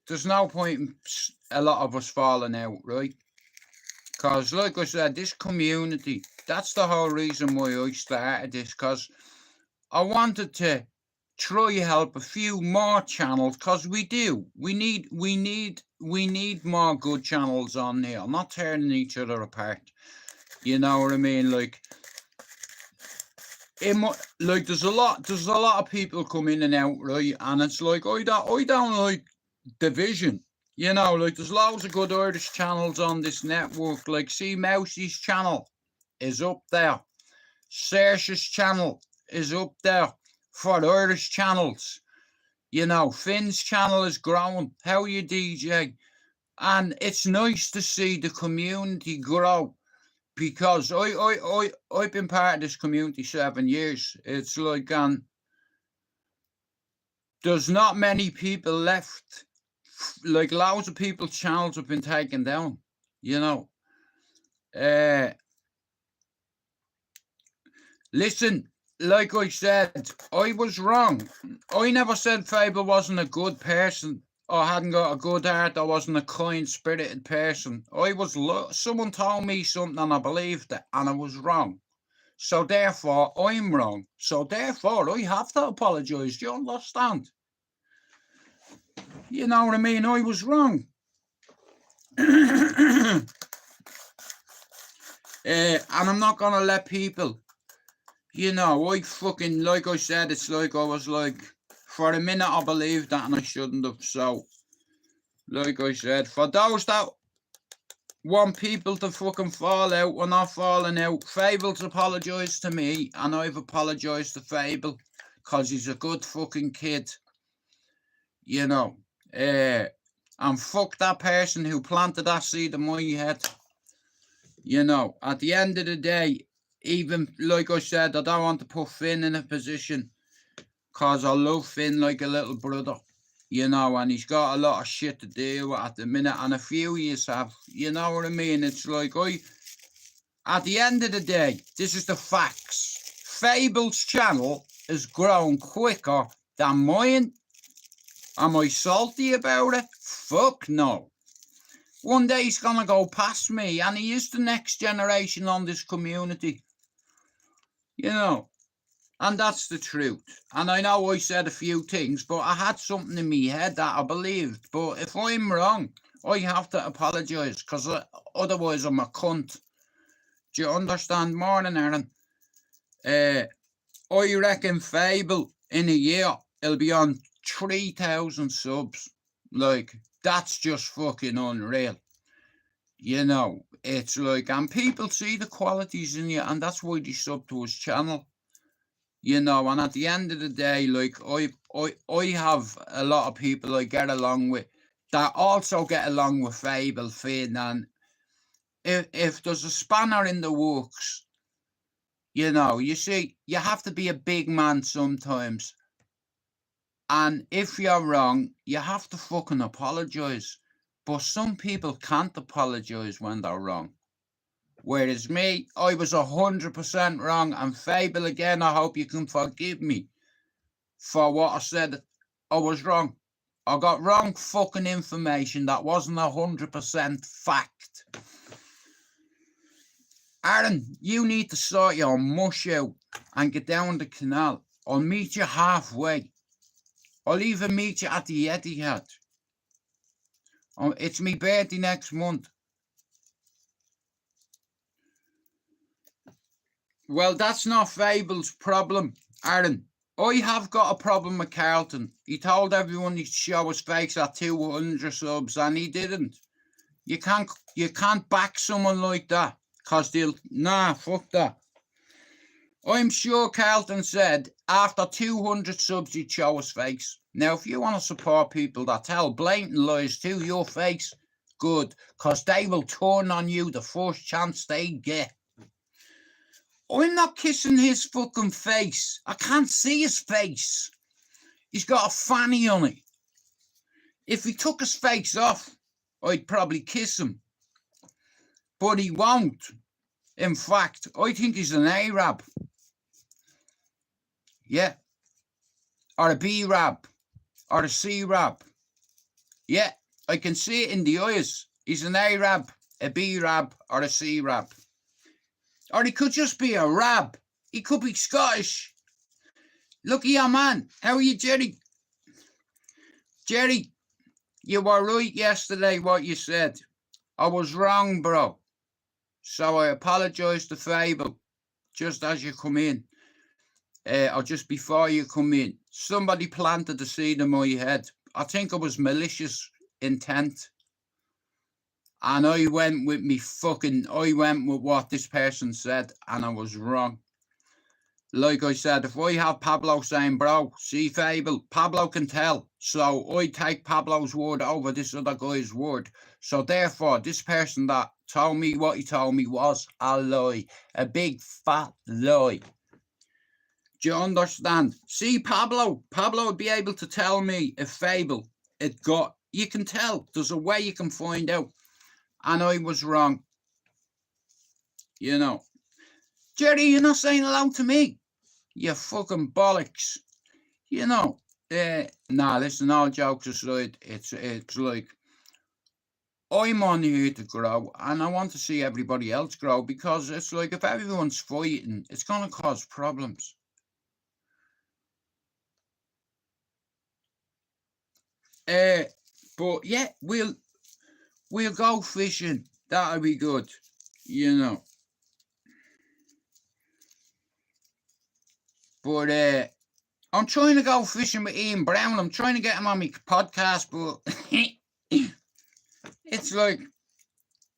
there's no point in a lot of us falling out, right? Because, like I said, this community, that's the whole reason why I started this, because I wanted to try help a few more channels, because we do. We need more good channels on here, not tearing each other apart. You know what I mean? Like, there's a lot of people come in and out, right? And it's like I don't like division. You know, like there's loads of good Irish channels on this network. Like, see, Mousie's channel is up there. Saoirse's channel is up there for Irish channels. You know, Finn's channel is growing. How are you, DJ? And it's nice to see the community grow, because I've been part of this community 7 years. It's like, there's not many people left. Like, loads of people's channels have been taken down, you know. Listen, like I said, I was wrong. I never said Fable wasn't a good person or hadn't got a good heart or wasn't a kind-spirited person. Someone told me something and I believed it, and I was wrong. So therefore, I'm wrong. So therefore, I have to apologise. Do you understand? You know what I mean? I was wrong. And I'm not going to let people, you know, like I said, it's like I was like, for a minute I believed that and I shouldn't have. So, like I said, for those that want people to fucking fall out, we're not falling out. Fable's apologised to me and I've apologised to Fable, because he's a good fucking kid. You know. And fuck that person who planted that seed in my head. You know, at the end of the day, even like I said, I don't want to put Finn in a position, because I love Finn like a little brother, you know, and he's got a lot of shit to deal with at the minute, and a few years have, you know what I mean? It's like, at the end of the day, this is the facts. Fable's channel has grown quicker than mine. Am I salty about it? Fuck no. One day he's going to go past me, and he is the next generation on this community. You know, and that's the truth. And I know I said a few things, but I had something in my head that I believed. But if I'm wrong, I have to apologise, because otherwise I'm a cunt. Do you understand? Morning, Aaron. I reckon Fable in a year it'll be on 3,000 subs. Like, that's just fucking unreal. You know, it's like, and people see the qualities in you, and that's why they sub to his channel. You know, and at the end of the day, like, I have a lot of people I get along with that also get along with Fable, Finn, and if there's a spanner in the works, you know, you see, you have to be a big man sometimes. And if you're wrong, you have to fucking apologise. But some people can't apologise when they're wrong. Whereas me, I was 100% wrong. And Fable, again, I hope you can forgive me for what I said. I was wrong. I got wrong fucking information that wasn't 100% fact. Aaron, you need to sort your mush out and get down the canal. I'll meet you halfway. I'll even meet you at the Etihad. It's me birthday next month. Well, that's not Fable's problem, Aaron. I have got a problem with Carlton. He told everyone he'd show his face at 200 subs, and he didn't. You can't back someone like that, because they'll... Nah, fuck that. I'm sure Carlton said after 200 subs he'd show his face. Now, if you want to support people that tell blatant lies to your face, good, because they will turn on you the first chance they get. I'm not kissing his fucking face. I can't see his face. He's got a fanny on it. If he took his face off, I'd probably kiss him. But he won't. In fact, I think he's an Arab. Yeah. Or a B-Rab. Or a C-Rab. Yeah, I can see it in the eyes. He's an Arab, a B-Rab, or a C-Rab. Or he could just be a Rab. He could be Scottish. Look at your man. How are you, Jerry? Jerry, you were right yesterday what you said. I was wrong, bro. So I apologise to Fable just as you come in. Or just before you come in. Somebody planted the seed in my head. I think it was malicious intent. And I went with what this person said, and I was wrong. Like I said, if I have Pablo saying, bro, see Fable, Pablo can tell. So I take Pablo's word over this other guy's word. So therefore, this person that told me what he told me was a lie. A big fat lie. Do you understand? See Pablo would be able to tell me if Fable you can tell. There's a way you can find out. And I was wrong. You know. Jerry, you're not saying hello to me. You fucking bollocks. You know. Nah, listen, all jokes aside, it's like I'm on here to grow and I want to see everybody else grow, because it's like if everyone's fighting, it's gonna cause problems. But yeah, we'll go fishing. That'll be good, you know. But I'm trying to go fishing with Ian Brown. I'm trying to get him on my podcast, but it's like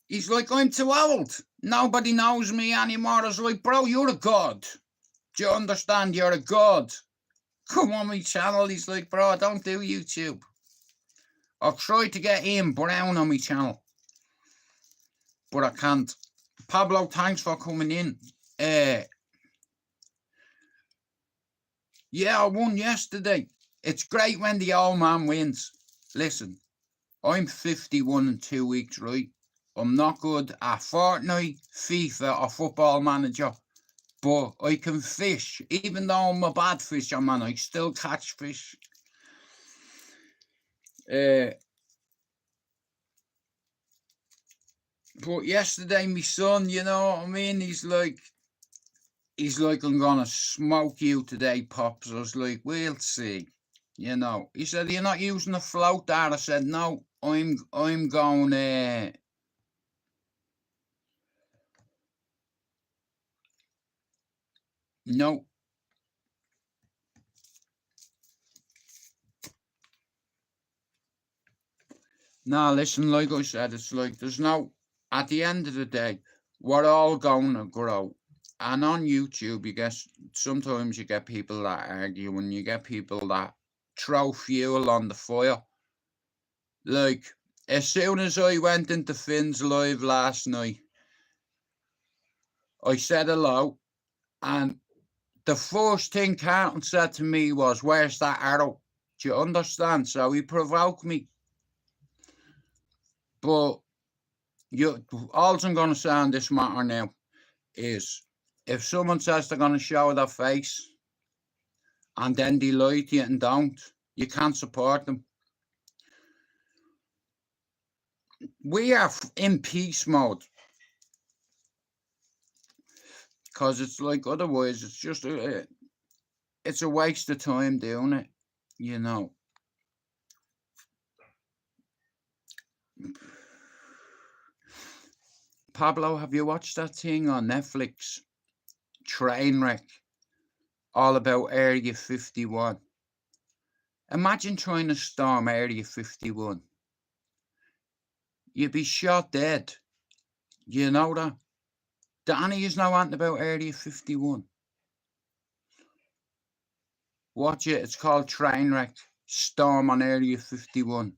he's like, I'm too old. Nobody knows me anymore. I was like, bro, you're a god. Do you understand? You're a god. Come on my channel. He's like, bro, I don't do YouTube. I've tried to get Ian Brown on my channel, but I can't. Pablo, thanks for coming in. Yeah, I won yesterday. It's great when the old man wins. Listen, I'm 51 in 2 weeks, right? I'm not good at Fortnite, FIFA, or Football Manager, but I can fish. Even though I'm a bad fisherman, I still catch fish. But yesterday, my son, you know what I mean? He's like, I'm gonna smoke you today, Pops. I was like, we'll see. You know, he said, you're not using a float there. I said, no, I'm going, no. Now, listen, like I said, it's like there's no, at the end of the day, we're all going to grow. And on YouTube, sometimes you get people that argue and you get people that throw fuel on the fire. Like, as soon as I went into Finn's live last night, I said hello, and the first thing Carlton said to me was, where's that arrow? Do you understand? So he provoked me. But all I'm going to say on this matter now is, if someone says they're going to show their face and then they lie to you and don't, you can't support them. We are in peace mode. Because it's like, otherwise, it's just it's a waste of time doing it, you know. Pablo, have you watched that thing on Netflix? Trainwreck. All about Area 51. Imagine trying to storm Area 51. You'd be shot dead. You know that? Danny is now wanting about Area 51. Watch it. It's called Trainwreck. Storm on Area 51.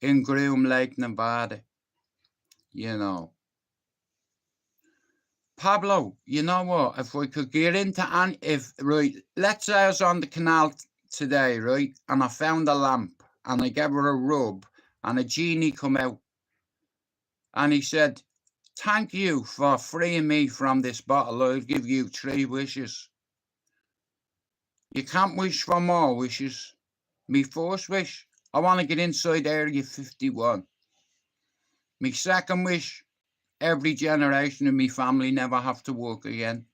In Groom Lake, Nevada. You know. Pablo, you know what? If we could get into right, let's say I was on the canal today, right? And I found a lamp and I gave her a rub and a genie come out. And he said, Thank you for freeing me from this bottle. I'll give you 3 wishes. You can't wish for more wishes. Me first wish, I want to get inside Area 51. Me second wish, every generation of me family never have to work again.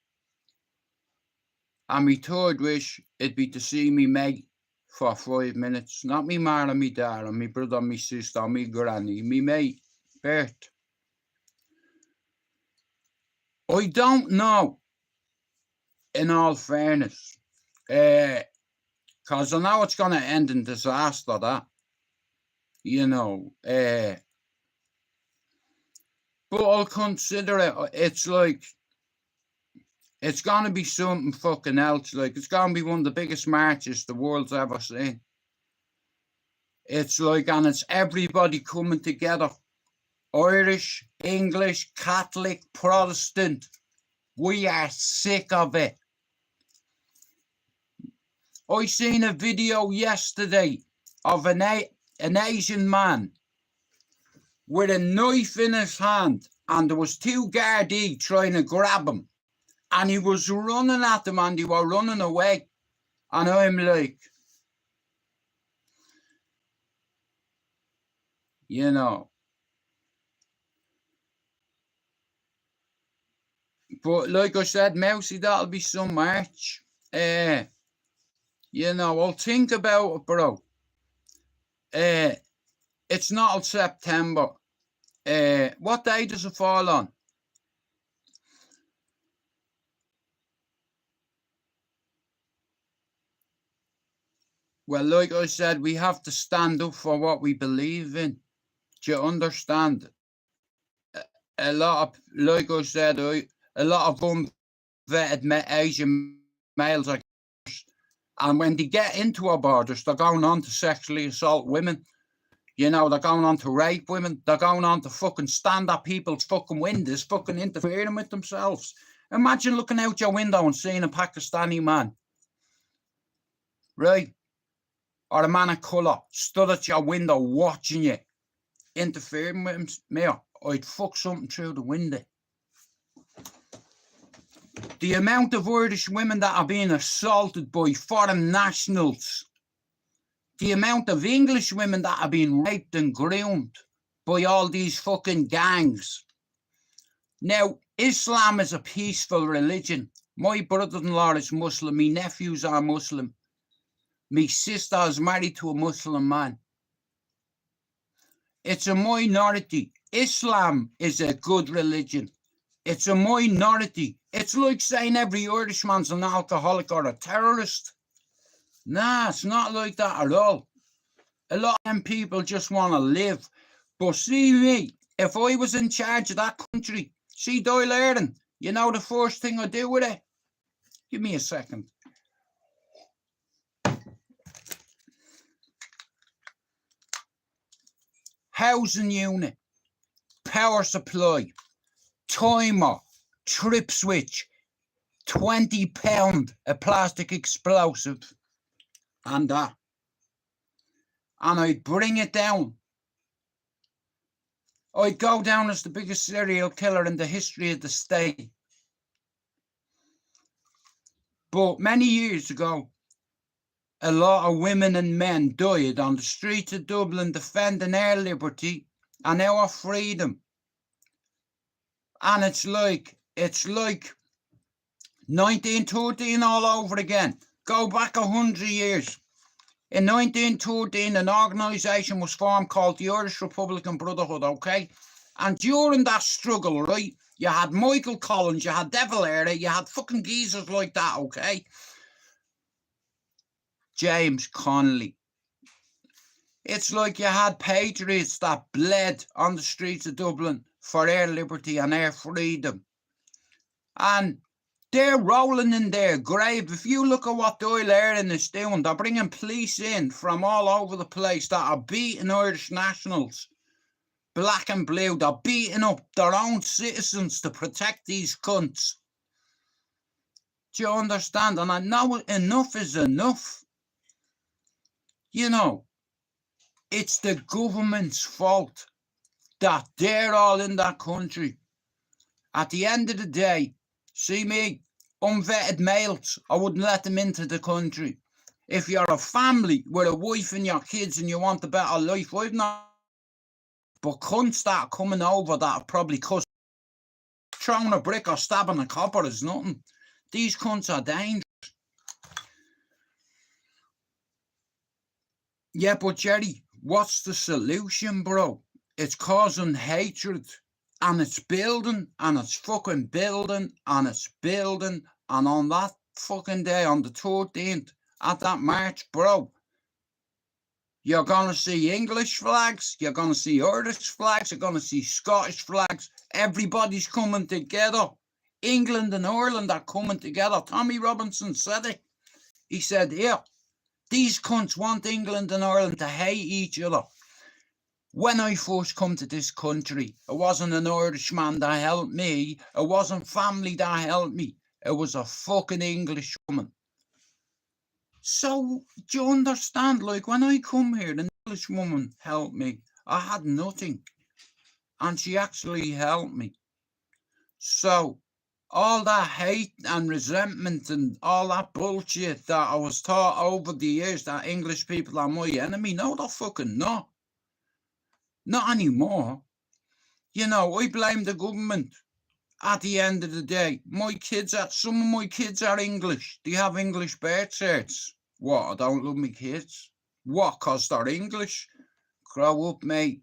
And me third wish, it'd be to see me mate for 5 minutes. Not me ma and me dad and me brother and me sister and me granny. Me mate, Bert. I don't know, in all fairness, because I know it's going to end in disaster, that. You know, but I'll consider it. It's like, it's going to be something fucking else. Like, it's going to be one of the biggest marches the world's ever seen. It's like, and it's everybody coming together. Irish, English, Catholic, Protestant. We are sick of it. I seen a video yesterday of an Asian man with a knife in his hand, and there was 2 Gardaí trying to grab him, and he was running at them and they were running away. And I'm like, you know. But like I said, Mousy, that'll be some March. You know, I'll think about it, bro. It's not till September. What day does it fall on? Well, like I said, we have to stand up for what we believe in. Do you understand? A lot of, like I said, a lot of unvetted Asian males are, and when they get into our borders, they're going on to sexually assault women. You know, they're going on to rape women. They're going on to fucking stand at people's fucking windows, fucking interfering with themselves. Imagine looking out your window and seeing a Pakistani man, right? Or a man of colour stood at your window watching you, interfering with him. I'd fuck something through the window. The amount of Irish women that are being assaulted by foreign nationals, the amount of English women that are being raped and groomed by all these fucking gangs. Now, Islam is a peaceful religion. My brother-in-law is Muslim. My nephews are Muslim. My sister is married to a Muslim man. It's a minority. Islam is a good religion. It's a minority. It's like saying every Irishman's an alcoholic or a terrorist. Nah, it's not like that at all. A lot of them people just want to live. But see me, if I was in charge of that country, see Doyle Erin, you know the first thing I do with it? Give me a second. Housing unit, power supply, timer, trip switch, £20 a plastic explosive, and that. And I'd bring it down. I'd go down as the biggest serial killer in the history of the state. But many years ago, a lot of women and men died on the streets of Dublin defending their liberty and our freedom. And it's like 1913 all over again. Go back 100 years. In 1913, an organisation was formed called the Irish Republican Brotherhood, okay? And during that struggle, right, you had Michael Collins, you had Devil Era, you had fucking geezers like that, okay? James Connolly. It's like you had patriots that bled on the streets of Dublin for their liberty and their freedom. And they're rolling in their grave. If you look at what Doyle Erin is doing, they're bringing police in from all over the place that are beating Irish nationals, black and blue. They're beating up their own citizens to protect these cunts. Do you understand? And I know enough is enough. You know, it's the government's fault that they're all in that country At the end of the day, see me, unvetted males, I wouldn't let them into the country. If you're a family with a wife and your kids and you want a better life, I've not. But cunts that are coming over that are probably cuss, throwing a brick or stabbing a copper is nothing. These cunts are dangerous. Yeah, but Jerry, what's the solution, bro? It's causing hatred, and it's building, and it's fucking building, and it's building, and on that fucking day, on the 13th, at that march, bro, you're gonna see English flags, you're gonna see Irish flags, you're gonna see Scottish flags. Everybody's coming together. England and Ireland are coming together. Tommy Robinson said it. He said, "Here, these cunts want England and Ireland to hate each other." When I first come to this country, it wasn't an Irishman that helped me. It wasn't family that helped me. It was a fucking English woman. So, do you understand? Like, when I come here, an English woman helped me. I had nothing. And she actually helped me. So, all that hate and resentment and all that bullshit that I was taught over the years that English people are my enemy, no, they're fucking not. Not anymore. You know, I blame the government. At the end of the day, some of my kids are English. They have English birth certs. What, I don't love my kids? What, 'cause they're English? Grow up, mate.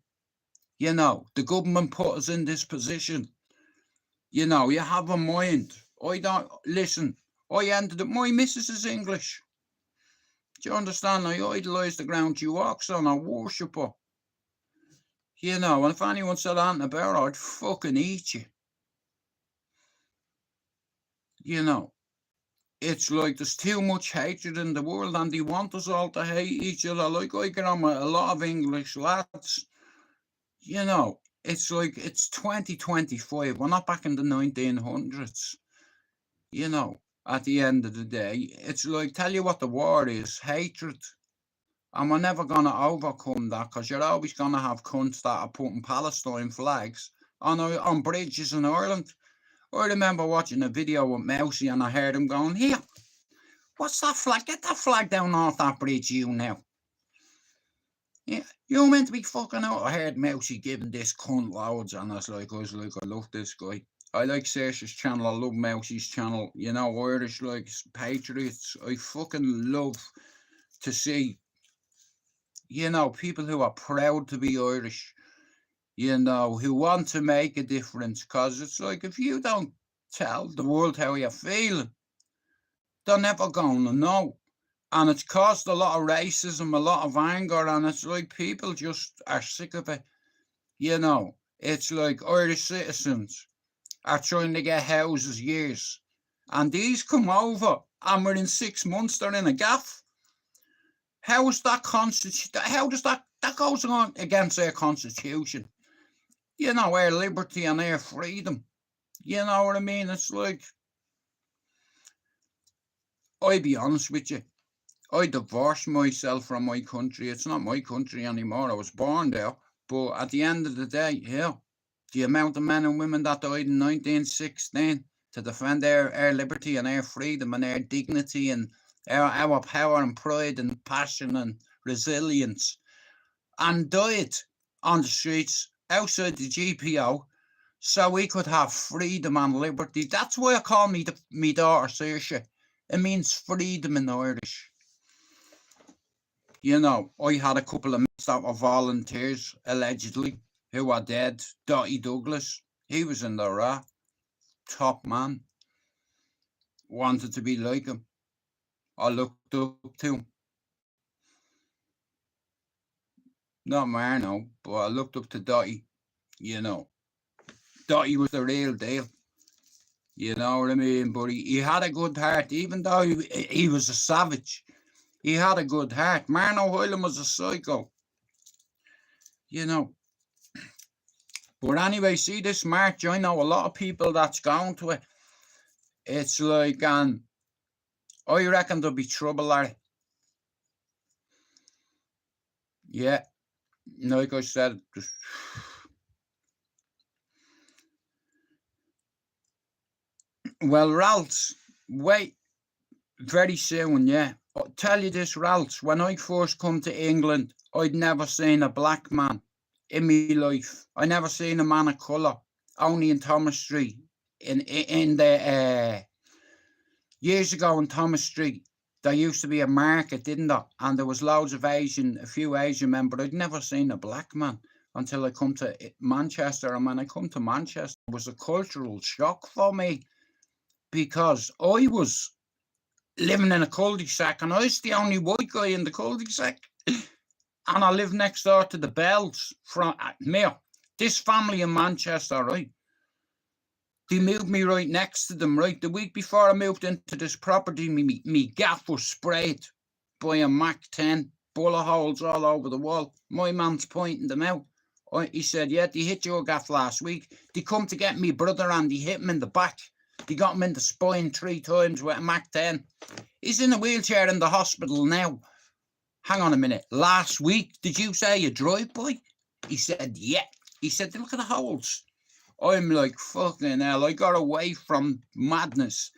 You know, the government put us in this position. You know, you have a mind. I don't, listen, I ended up, my missus is English. Do you understand? I idolise the ground she walks on. I worship her. You know, and if anyone said anything about her, I'd fucking eat you. You know, it's like there's too much hatred in the world and they want us all to hate each other. Like, I get on with a lot of English lads. You know, it's like it's 2025. We're not back in the 1900s. You know, at the end of the day, it's like, tell you what the war is, hatred. And we're never going to overcome that because you're always going to have cunts that are putting Palestine flags on bridges in Ireland. I remember watching a video with Mousy and I heard him going, "Here, what's that flag? Get that flag down off that bridge, you now. Yeah, you're meant to be fucking out." I heard Mousy giving this cunt loads and I was like, I love this guy. I like Saoirse's channel, I love Mousy's channel. You know, Irish, like, patriots. I fucking love to see, you know, people who are proud to be Irish. You know, who want to make a difference. Because it's like, if you don't tell the world how you're feeling, they're never going to know. And it's caused a lot of racism, a lot of anger, and it's like people just are sick of it. You know, it's like Irish citizens are trying to get houses years. And these come over, and within 6 months they're in a gaff. How is that how does that goes on against their constitution? You know, our liberty and our freedom. You know what I mean? It's like, I'll be honest with you, I divorced myself from my country. It's not my country anymore. I was born there. But at the end of the day, yeah, the amount of men and women that died in 1916 to defend our liberty and our freedom and our dignity and our power and pride and passion and resilience, and died on the streets outside the GPO so we could have freedom and liberty. That's why I call me daughter Saoirse. It means freedom in Irish. You know, I had a couple of mates that were volunteers, allegedly, who are dead. Dottie Douglas, he was in the Iraq. Top man. Wanted to be like him. I looked up to him. Not Marno, but I looked up to Dottie. You know, Dottie was the real deal. You know what I mean? But he had a good heart, even though he was a savage. He had a good heart. Marno Hoyland was a psycho. You know. But anyway, see this march, I know a lot of people that's going to it. It's like, I reckon there'll be trouble at it. Yeah. Like I said, Well, Ralphs, wait, very soon, yeah. I'll tell you this, Ralphs, when I first come to England, I'd never seen a black man in my life. I never seen a man of colour, only in Thomas Street. In the years ago in Thomas Street, there used to be a market, didn't there? And there was loads of a few Asian men, but I'd never seen a black man until I come to Manchester. And when I come to Manchester, it was a cultural shock for me because I was living in a cul-de-sac and I was the only white guy in the cul-de-sac. And I live next door to the Bells from me. This family in Manchester, right? They moved me right next to them, right? The week before I moved into this property, me gaff was sprayed by a Mac 10, bullet holes all over the wall. My man's pointing them out. He said, yeah, they hit your gaff last week. They come to get me brother and they hit him in the back. They got him in the spine 3 times with a Mac 10. He's in a wheelchair in the hospital now. Hang on a minute. Last week, did you say a drive-by? He said, yeah. He said, look at the holes. I'm like, fucking hell, I got away from madness.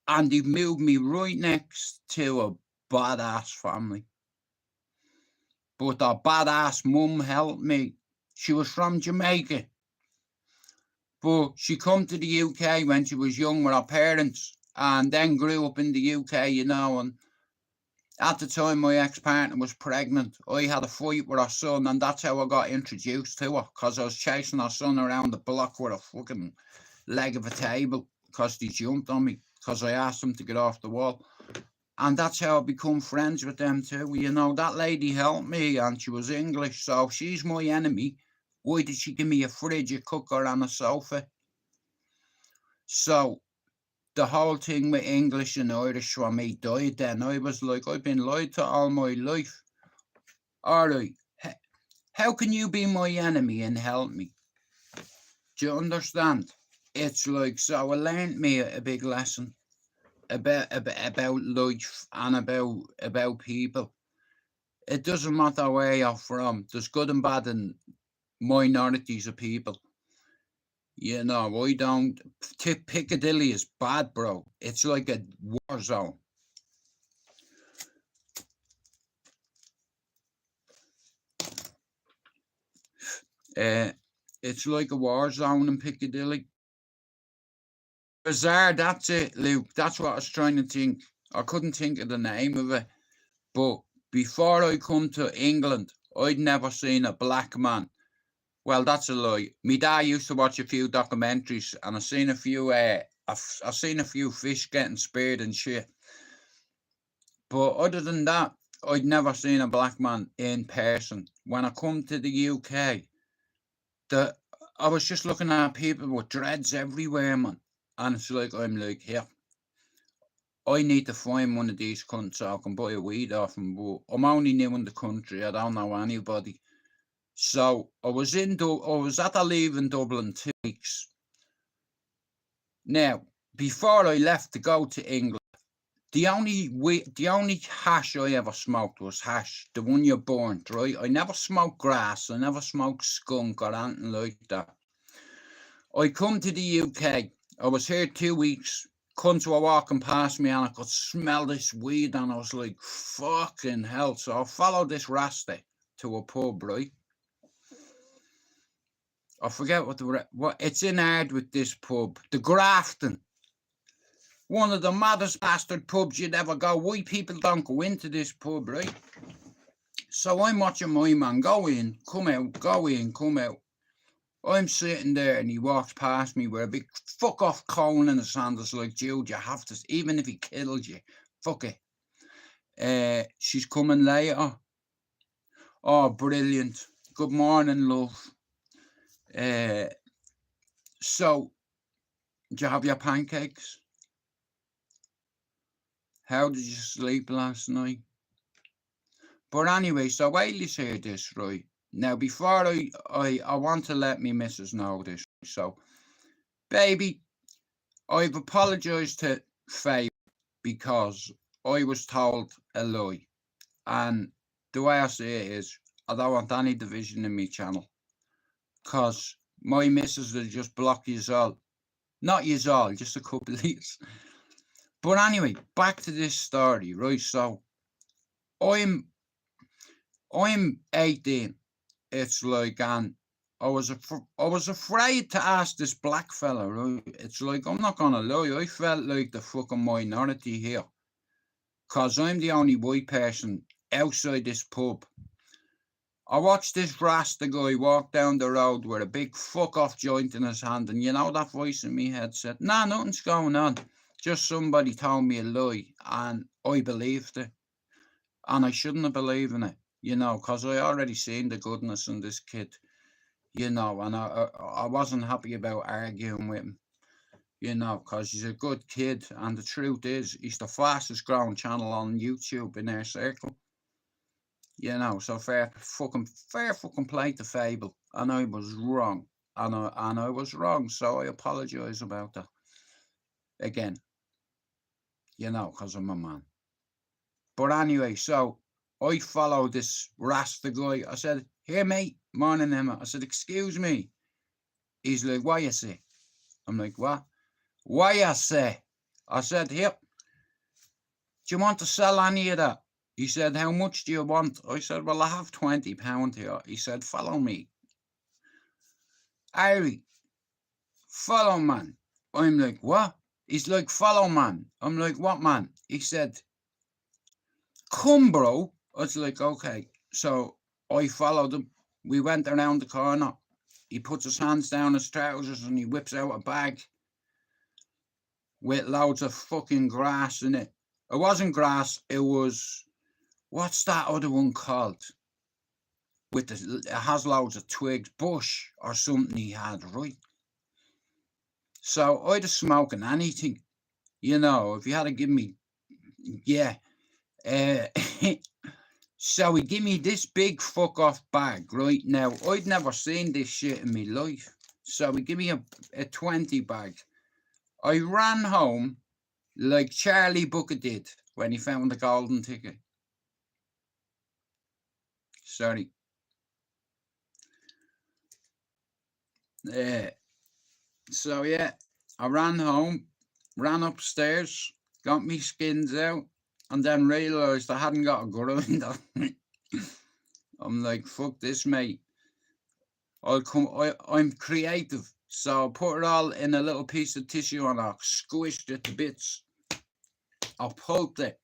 And he moved me right next to a badass family. But the badass mum helped me. She was from Jamaica. But she come to the UK when she was young with her parents. And then grew up in the UK, you know. And at the time, my ex-partner was pregnant. I had a fight with her son, and that's how I got introduced to her, because I was chasing her son around the block with a fucking leg of a table, because he jumped on me, because I asked him to get off the wall. And that's how I become friends with them too. You know, that lady helped me, and she was English, so if she's my enemy, why did she give me a fridge, a cooker, and a sofa? So the whole thing with English and Irish for me died then. I was like, I've been lied to all my life. All right, how can you be my enemy and help me? Do you understand? It's like, so it learned me a big lesson about life and about people. It doesn't matter where you're from. There's good and bad in minorities of people. You know, I don't. Piccadilly is bad, bro. It's like a war zone. It's like a war zone in Piccadilly. Bizarre, that's it, Luke. That's what I was trying to think. I couldn't think of the name of it. But before I come to England, I'd never seen a black man. Well, that's a lie. Me dad used to watch a few documentaries, and I've seen a few. I've seen a few fish getting speared and shit. But other than that, I'd never seen a black man in person. When I come to the UK, I was just looking at people with dreads everywhere, man. And it's like, I'm like, here, I need to find one of these cunts so I can buy a weed off them. But I'm only new in the country. I don't know anybody. So I was at a leave in Dublin 2 weeks. Now, before I left to go to England, the only hash I ever smoked was hash, the one you burnt, right? I never smoked grass. I never smoked skunk or anything like that. I come to the UK. I was here 2 weeks. Cunts were walking past me and I could smell this weed and I was like, fucking hell. So I followed this Rasta to a pub, right? I forget what it's in Ardwick, this pub. The Grafton. One of the maddest bastard pubs you'd ever go. White people don't go into this pub, right? So I'm watching my man go in, come out, go in, come out. I'm sitting there and he walks past me with a big fuck off cone in his hand. It's like, dude, you have to, even if he killed you, fuck it. She's coming later. Oh, brilliant. Good morning, love. So, do you have your pancakes? How did you sleep last night? But anyway, so Ailey's hear this, right? Now, before I want to let me missus know this. So, baby, I've apologised to Faye because I was told a lie. And the way I see it is, I don't want any division in my channel. Because my missus will just block you all. Not yous all, just a couple of yous. But anyway, back to this story, right? So I'm 18. It's like, and I was afraid to ask this black fella, right? It's like, I'm not gonna lie, I felt like the fucking minority here, cause I'm the only white person outside this pub. I watched this Rasta guy walk down the road with a big fuck off joint in his hand, and you know that voice in me head said, nah, nothing's going on. Just somebody told me a lie, and I believed it. And I shouldn't have believed in it, you know, because I already seen the goodness in this kid, you know, and I wasn't happy about arguing with him, you know, because he's a good kid, and the truth is, he's the fastest growing channel on YouTube in our circle. You know, so fair fucking play to Fable, and I was wrong, and I was wrong, so I apologise about that again. You know, because I'm a man. But anyway, so I followed this Rasta guy. I said, "Here, mate, morning, Emma." I said, "Excuse me." He's like, "What you say?" I'm like, "What? What you say?" I said, "Here, do you want to sell any of that?" He said, "How much do you want?" I said, "Well, I have £20 here." He said, "Follow me." Harry, follow, man. I'm like, "What?" He's like, "Follow, man." I'm like, "What, man?" He said, "Come, bro." I was like, "Okay." So I followed him. We went around the corner. He puts his hands down his trousers and he whips out a bag with loads of fucking grass in it. It wasn't grass, it was, what's that other one called? It has loads of twigs, bush or something he had, right? So I'd have smoking anything, you know, if you had to give me, yeah. So he give me this big fuck off bag, right? Now, I'd never seen this shit in my life. So he give me a 20 bag. I ran home like Charlie Booker did when he found the golden ticket. Sorry. So yeah, I ran home, ran upstairs, got me skins out, and then realised I hadn't got a grinder. I'm like, fuck this, mate. I'm creative. So I put it all in a little piece of tissue and I squished it to bits. I pulped it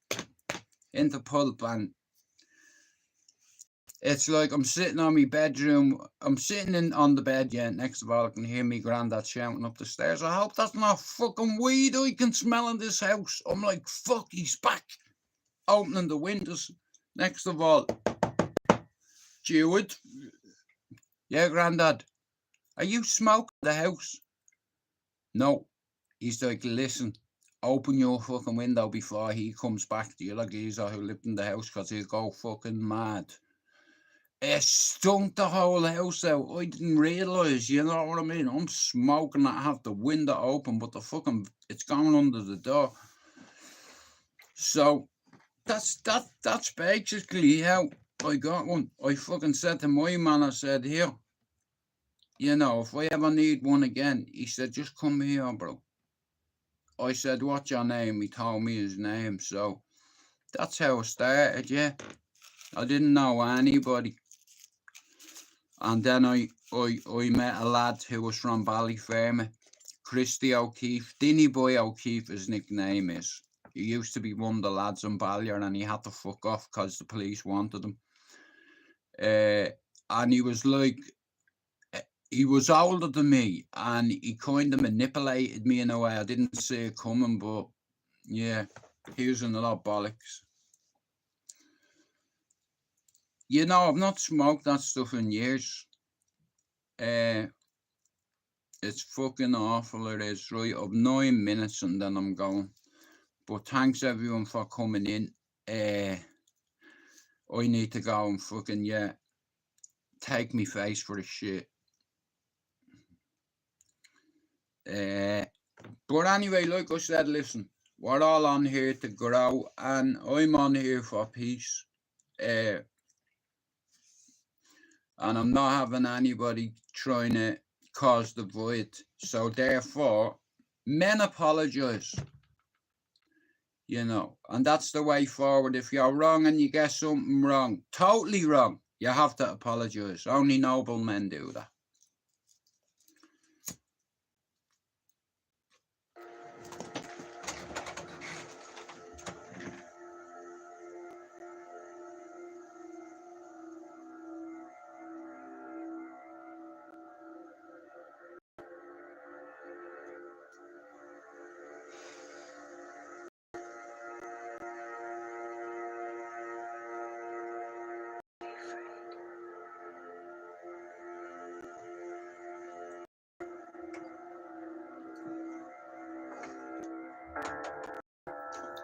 into pulp, and it's like I'm sitting on my bedroom. I'm sitting on the bed, yeah, next of all, I can hear me granddad shouting up the stairs. I hope that's not fucking weed I can smell in this house. I'm like, fuck, he's back. Opening the windows. Next of all, Jewett. Yeah, granddad. Are you smoking the house? No. He's like, listen, open your fucking window before he comes back. The other geezer who lived in the house, because he'll go fucking mad. It stunk the whole house out. I didn't realise, you know what I mean? I'm smoking, I have the window open, but it's gone under the door. So that's basically how I got one. I fucking said to my man, I said, here, you know, if I ever need one again, he said, just come here, bro. I said, what's your name? He told me his name. So that's how it started, yeah. I didn't know anybody. And then I met a lad who was from Ballyfermot, Christy O'Keefe. Dinny Boy O'Keefe, his nickname is. He used to be one of the lads in Ballyer, and he had to fuck off because the police wanted him. And he was like, he was older than me, and he kind of manipulated me in a way I didn't see it coming, but yeah, he was in a lot of bollocks. You know, I've not smoked that stuff in years. It's fucking awful, it is, right? I've 9 minutes and then I'm going. But thanks everyone for coming in. I need to go and fucking, yeah, take me face for the shit. But anyway, like I said, listen, we're all on here to grow, and I'm on here for peace. And I'm not having anybody trying to cause the void. So therefore, Men apologise. You know, and that's the way forward. If you're wrong and you get something wrong, totally wrong, you have to apologise. Only noble men do that.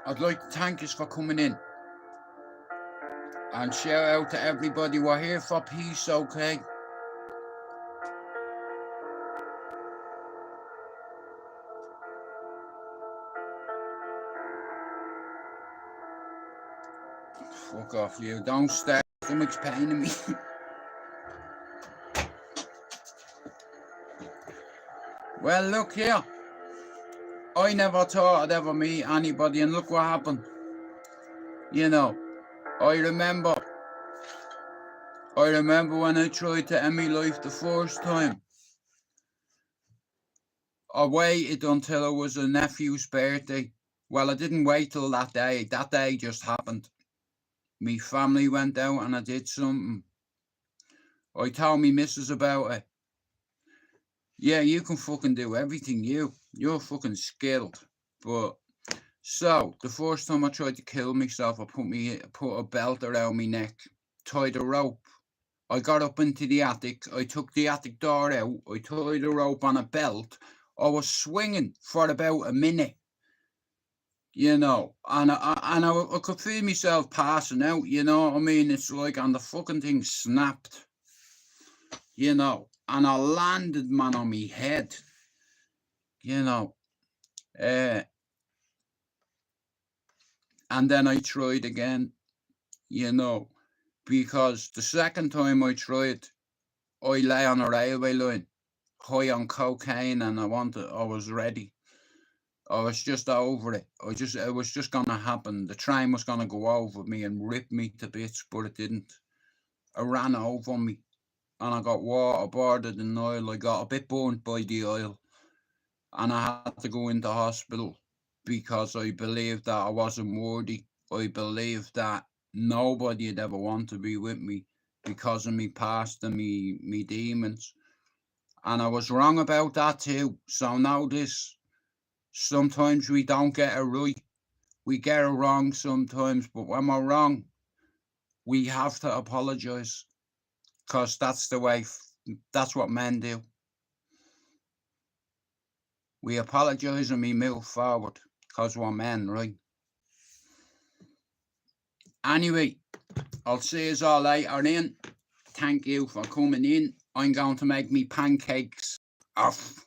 I'd like to thank you for coming in. And shout out to everybody. We're here for peace, okay? Fuck off, you. Don't start. Stomach's paining me. Well, look here. I never thought I'd ever meet anybody, and look what happened. You know, I remember when I tried to end my life the first time. I waited until it was a nephew's birthday. Well, I didn't wait till that day. That day just happened. Me family went out and I did something. I told me missus about it. Yeah, you can fucking do everything, you're fucking skilled. But so the first time I tried to kill myself, I put a belt around my neck, tied a rope. I got up into the attic. I took the attic door out. I tied a rope on a belt. I was swinging for about a minute, you know, and I could feel myself passing out. You know what I mean? It's like, and the fucking thing snapped, you know. And I landed, man, on me head, you know. And then I tried again, you know, because the second time I tried, I lay on a railway line, high on cocaine, and I was ready. I was just over it. It was just going to happen. The train was going to go over me and rip me to bits, but it didn't. It ran over me. And I got waterboarded in oil. I got a bit burnt by the oil. And I had to go into hospital because I believed that I wasn't worthy. I believed that nobody would ever want to be with me because of me past and me demons. And I was wrong about that too. So now this, sometimes we don't get it right. We get it wrong sometimes, but when we're wrong, we have to apologise. Because that's the way, that's what men do. We apologise and we move forward because we're men, right? Anyway, I'll see you all later in. Thank you for coming in. I'm going to make me pancakes off.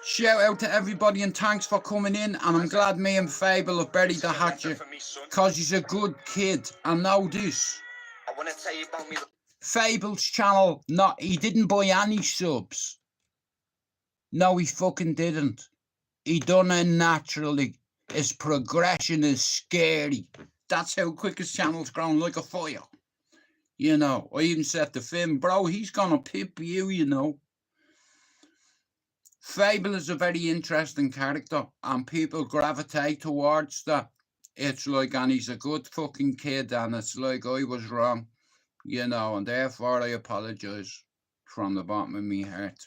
Shout out to everybody and thanks for coming in, and I'm glad me and Fable have buried the hatchet because he's a good kid. And know this, I want to tell you about me. Fable's channel, he didn't buy any subs. No, he fucking didn't. He done it naturally. His progression is scary. That's how quick his channel's grown, like a fire. You know, I even said to Finn, bro, he's gonna pip you, you know. Fable is a very interesting character and people gravitate towards that. It's like, and he's a good fucking kid, and it's like I was wrong, you know, and therefore I apologise from the bottom of my heart.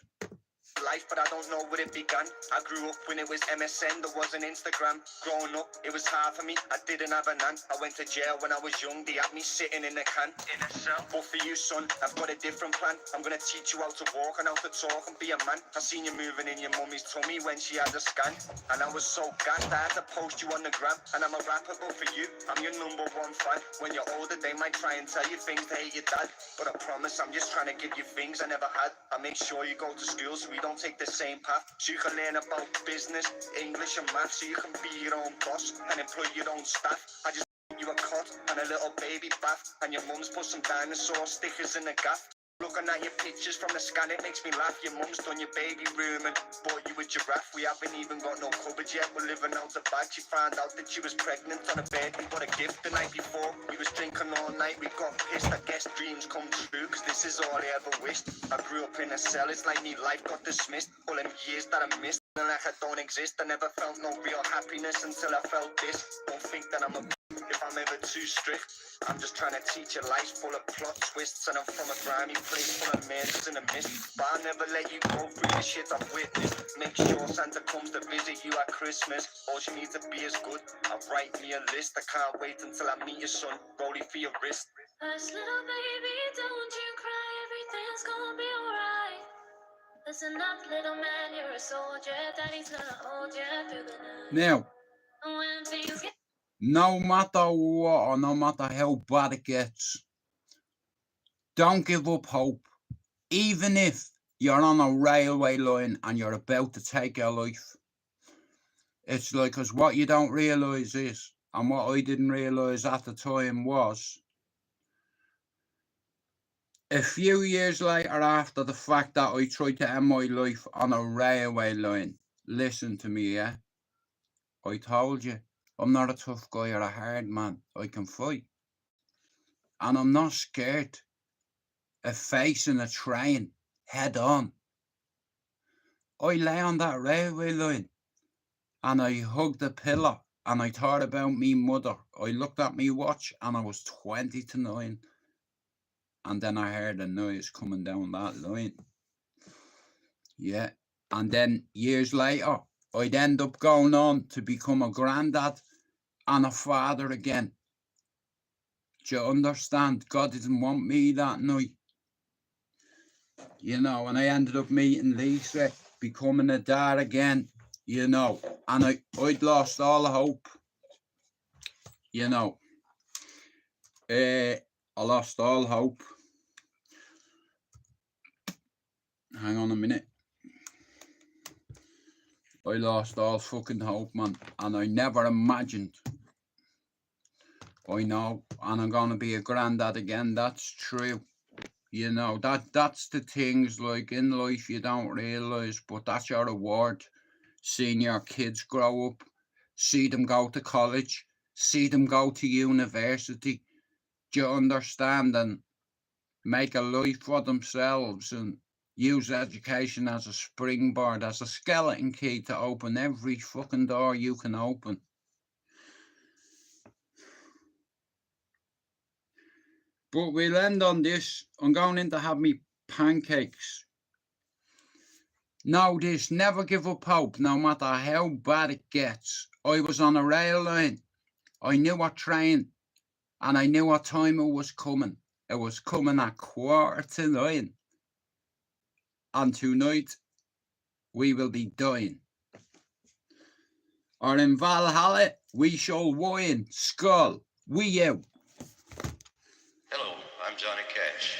Life, but I don't know where it began. I grew up when it was MSN, there wasn't Instagram. Growing up, it was hard for me, I didn't have a nan. I went to jail when I was young, they had me sitting in a can, in a cell. But for you, son, I've got a different plan. I'm gonna teach you how to walk and how to talk and be a man. I seen you moving in your mummy's tummy when she had a scan, and I was so gassed I had to post you on the gram. And I'm a rapper, but for you, I'm your #1 fan. When you're older, they might try and tell you things to hate your dad, but I promise I'm just trying to give you things I never had. I make sure you go to school so we don't take the same path, so you can learn about business, English and math, so you can be your own boss and employ your own staff. I just you a cot and a little baby bath, and your mum's put some dinosaur stickers in the gaff. Looking at your pictures from the scan, it makes me laugh. Your mum's done your baby room and bought you a giraffe. We haven't even got no cupboard yet. We're living out the bag. She found out that she was pregnant on a bed. We got a gift the night before. We was drinking all night. We got pissed. I guess dreams come true, cause this is all I ever wished. I grew up in a cell. It's like me life got dismissed. All them years that I missed. And like I don't exist. I never felt no real happiness until I felt this. Don't think that I'm a if I'm ever too strict. I'm just trying to teach a life full of plot twists. And I'm from a grimy place full of murders in a mist. But I'll never let you go through the shit I've witnessed. Make sure Santa comes to visit you at Christmas. All she needs to be is good. I'll write me a list. I can't wait until I meet your son. Rollie for your wrist. Hush, little baby, don't you cry. Everything's gonna be alright. Listen up, little man, you're a soldier. Daddy's gonna hold you through the night. Now, When things get no matter what or no matter how bad it gets, don't give up hope. Even if you're on a railway line and you're about to take your life. It's like, because what you don't realise is, and what I didn't realise at the time was, a few years later after the fact that I tried to end my life on a railway line, listen to me, yeah? I told you, I'm not a tough guy or a hard man. I can fight. And I'm not scared of facing a train head on. I lay on that railway line and I hugged the pillar and I thought about me mother. I looked at me watch and I was 20 to 9. And then I heard a noise coming down that line. Yeah. And then years later, I'd end up going on to become a granddad and a father again. Do you understand? God didn't want me that night. You know, and I ended up meeting Lisa, becoming a dad again, you know, and I'd lost all hope. You know, I lost all hope. Hang on a minute. I lost all fucking hope, man, and I never imagined. I know, and I'm gonna be a granddad again. That's true. You know, that's the things like in life you don't realise, but that's your reward. Seeing your kids grow up, see them go to college, see them go to university. Do you understand? And make a life for themselves and use education as a springboard, as a skeleton key to open every fucking door you can open. But we'll end on this. I'm going in to have me pancakes. Know this, never give up hope, no matter how bad it gets. I was on a rail line. I knew what train, and I knew what time it was coming. It was coming at 9:15. And tonight, we will be dying. Or in Valhalla, we shall win. Skull, we out. Hello, I'm Johnny Cash.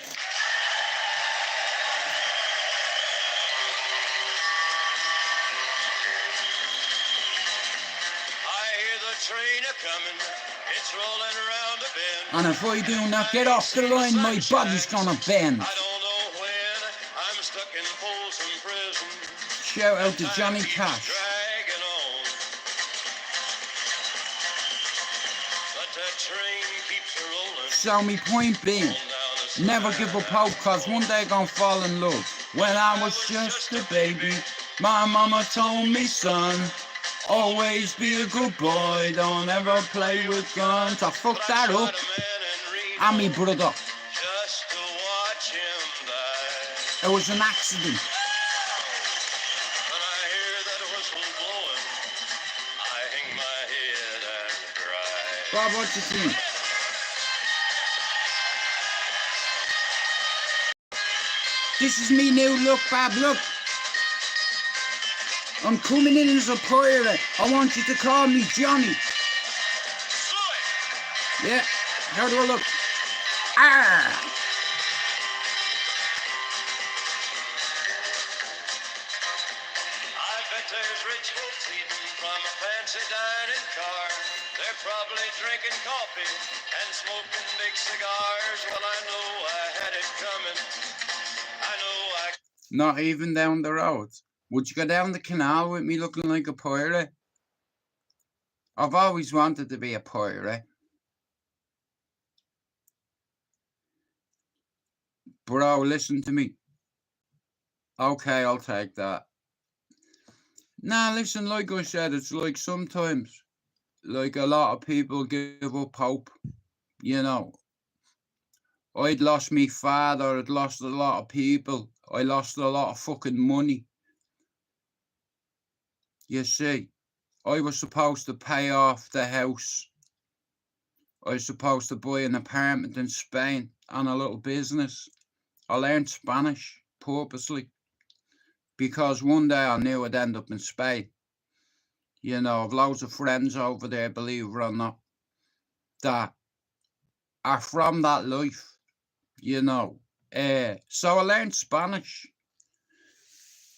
I hear the train a-coming, it's rolling around the bend. And if I do not get off the line, my body's gonna bend. I don't know when, I'm stuck in Folsom Prison. Shout out to Johnny Cash. Dragging on. But that train keeps rolling. So my point being, never give up hope, cause one day gonna fall in love. When I was just a baby, my mama told me, son, always be a good boy, don't ever play with guns. I fucked that up. And me brother. Just to watch him die. It was an accident. When I hear that whistle blowing, I hang my head and cry. Bob, what you think? This is me new look, Bob, look. I'm coming in as a pirate. I want you to call me Johnny. Yeah, how do I look? Ah! I bet there's rich folks eating from a fancy dining car. They're probably drinking coffee and smoking big cigars. Well, I know I had it coming. know I Not even down the road. Would you go down the canal with me looking like a pirate? I've always wanted to be a pirate. Bro, listen to me. Okay, I'll take that. Nah, listen, like I said, it's like sometimes, like a lot of people give up hope, you know. I'd lost me father, I'd lost a lot of people, I lost a lot of fucking money. You see, I was supposed to pay off the house. I was supposed to buy an apartment in Spain and a little business. I learned Spanish purposely because one day I knew I'd end up in Spain. You know, I've loads of friends over there, believe it or not, that are from that life, you know. So I learned Spanish.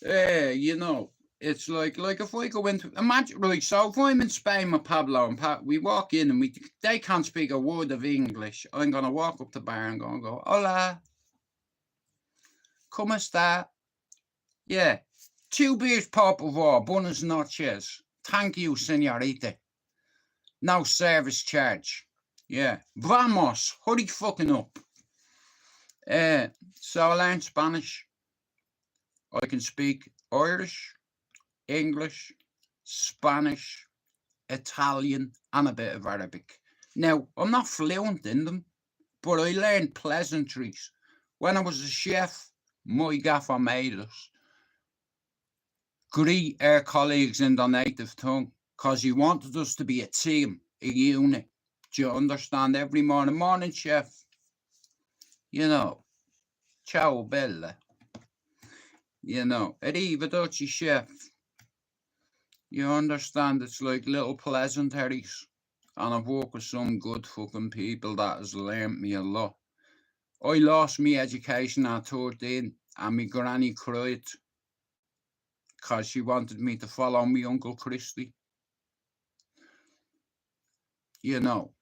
You know, it's like if I go into, imagine, right, so if I'm in Spain with Pablo and we walk in and they can't speak a word of English, I'm going to walk up the bar and go, hola, ¿cómo está? Yeah, 2 beers, por favor, buenas noches. Thank you, señorita. No service charge. Yeah, vamos, hurry fucking up. So I learned Spanish. I can speak Irish, English, Spanish, Italian, and a bit of Arabic. Now, I'm not fluent in them, but I learned pleasantries. When I was a chef, my gaffer made us greet our colleagues in their native tongue because he wanted us to be a team, a unit. Do you understand? Every morning, chef. You know, ciao bella. You know, arrivederci, chef. You understand? It's like little pleasantries. And I've worked with some good fucking people that has learnt me a lot. I lost my education at 13 and my granny cried because she wanted me to follow my Uncle Christy. You know,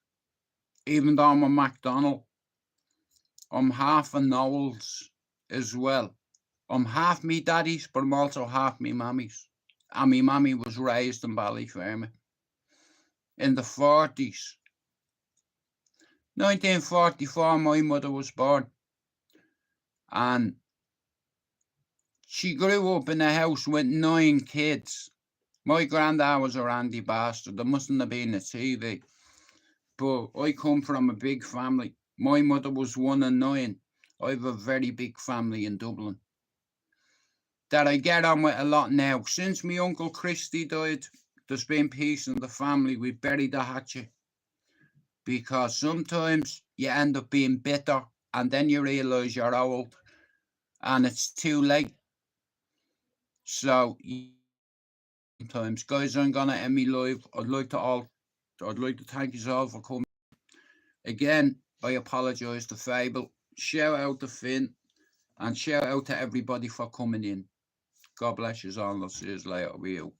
even though I'm a McDonald, I'm half a Knowles as well. I'm half me daddy's, but I'm also half me mammy's. And my mammy was raised in Ballyfermot in the 40s. 1944, my mother was born. And she grew up in a house with 9 kids. My granddad was a randy bastard. There mustn't have been a TV. But I come from a big family. My mother was 1 of 9. I have a very big family in Dublin that I get on with a lot now. Since my Uncle Christy died, there's been peace in the family. We buried the hatchet. Because sometimes you end up being bitter and then you realise you're old and it's too late. So sometimes, guys, I'm gonna end me live. I'd like to thank you all for coming. Again, I apologise to Fable. Shout out to Finn and shout out to everybody for coming in. God bless you all. I'll see you later with you.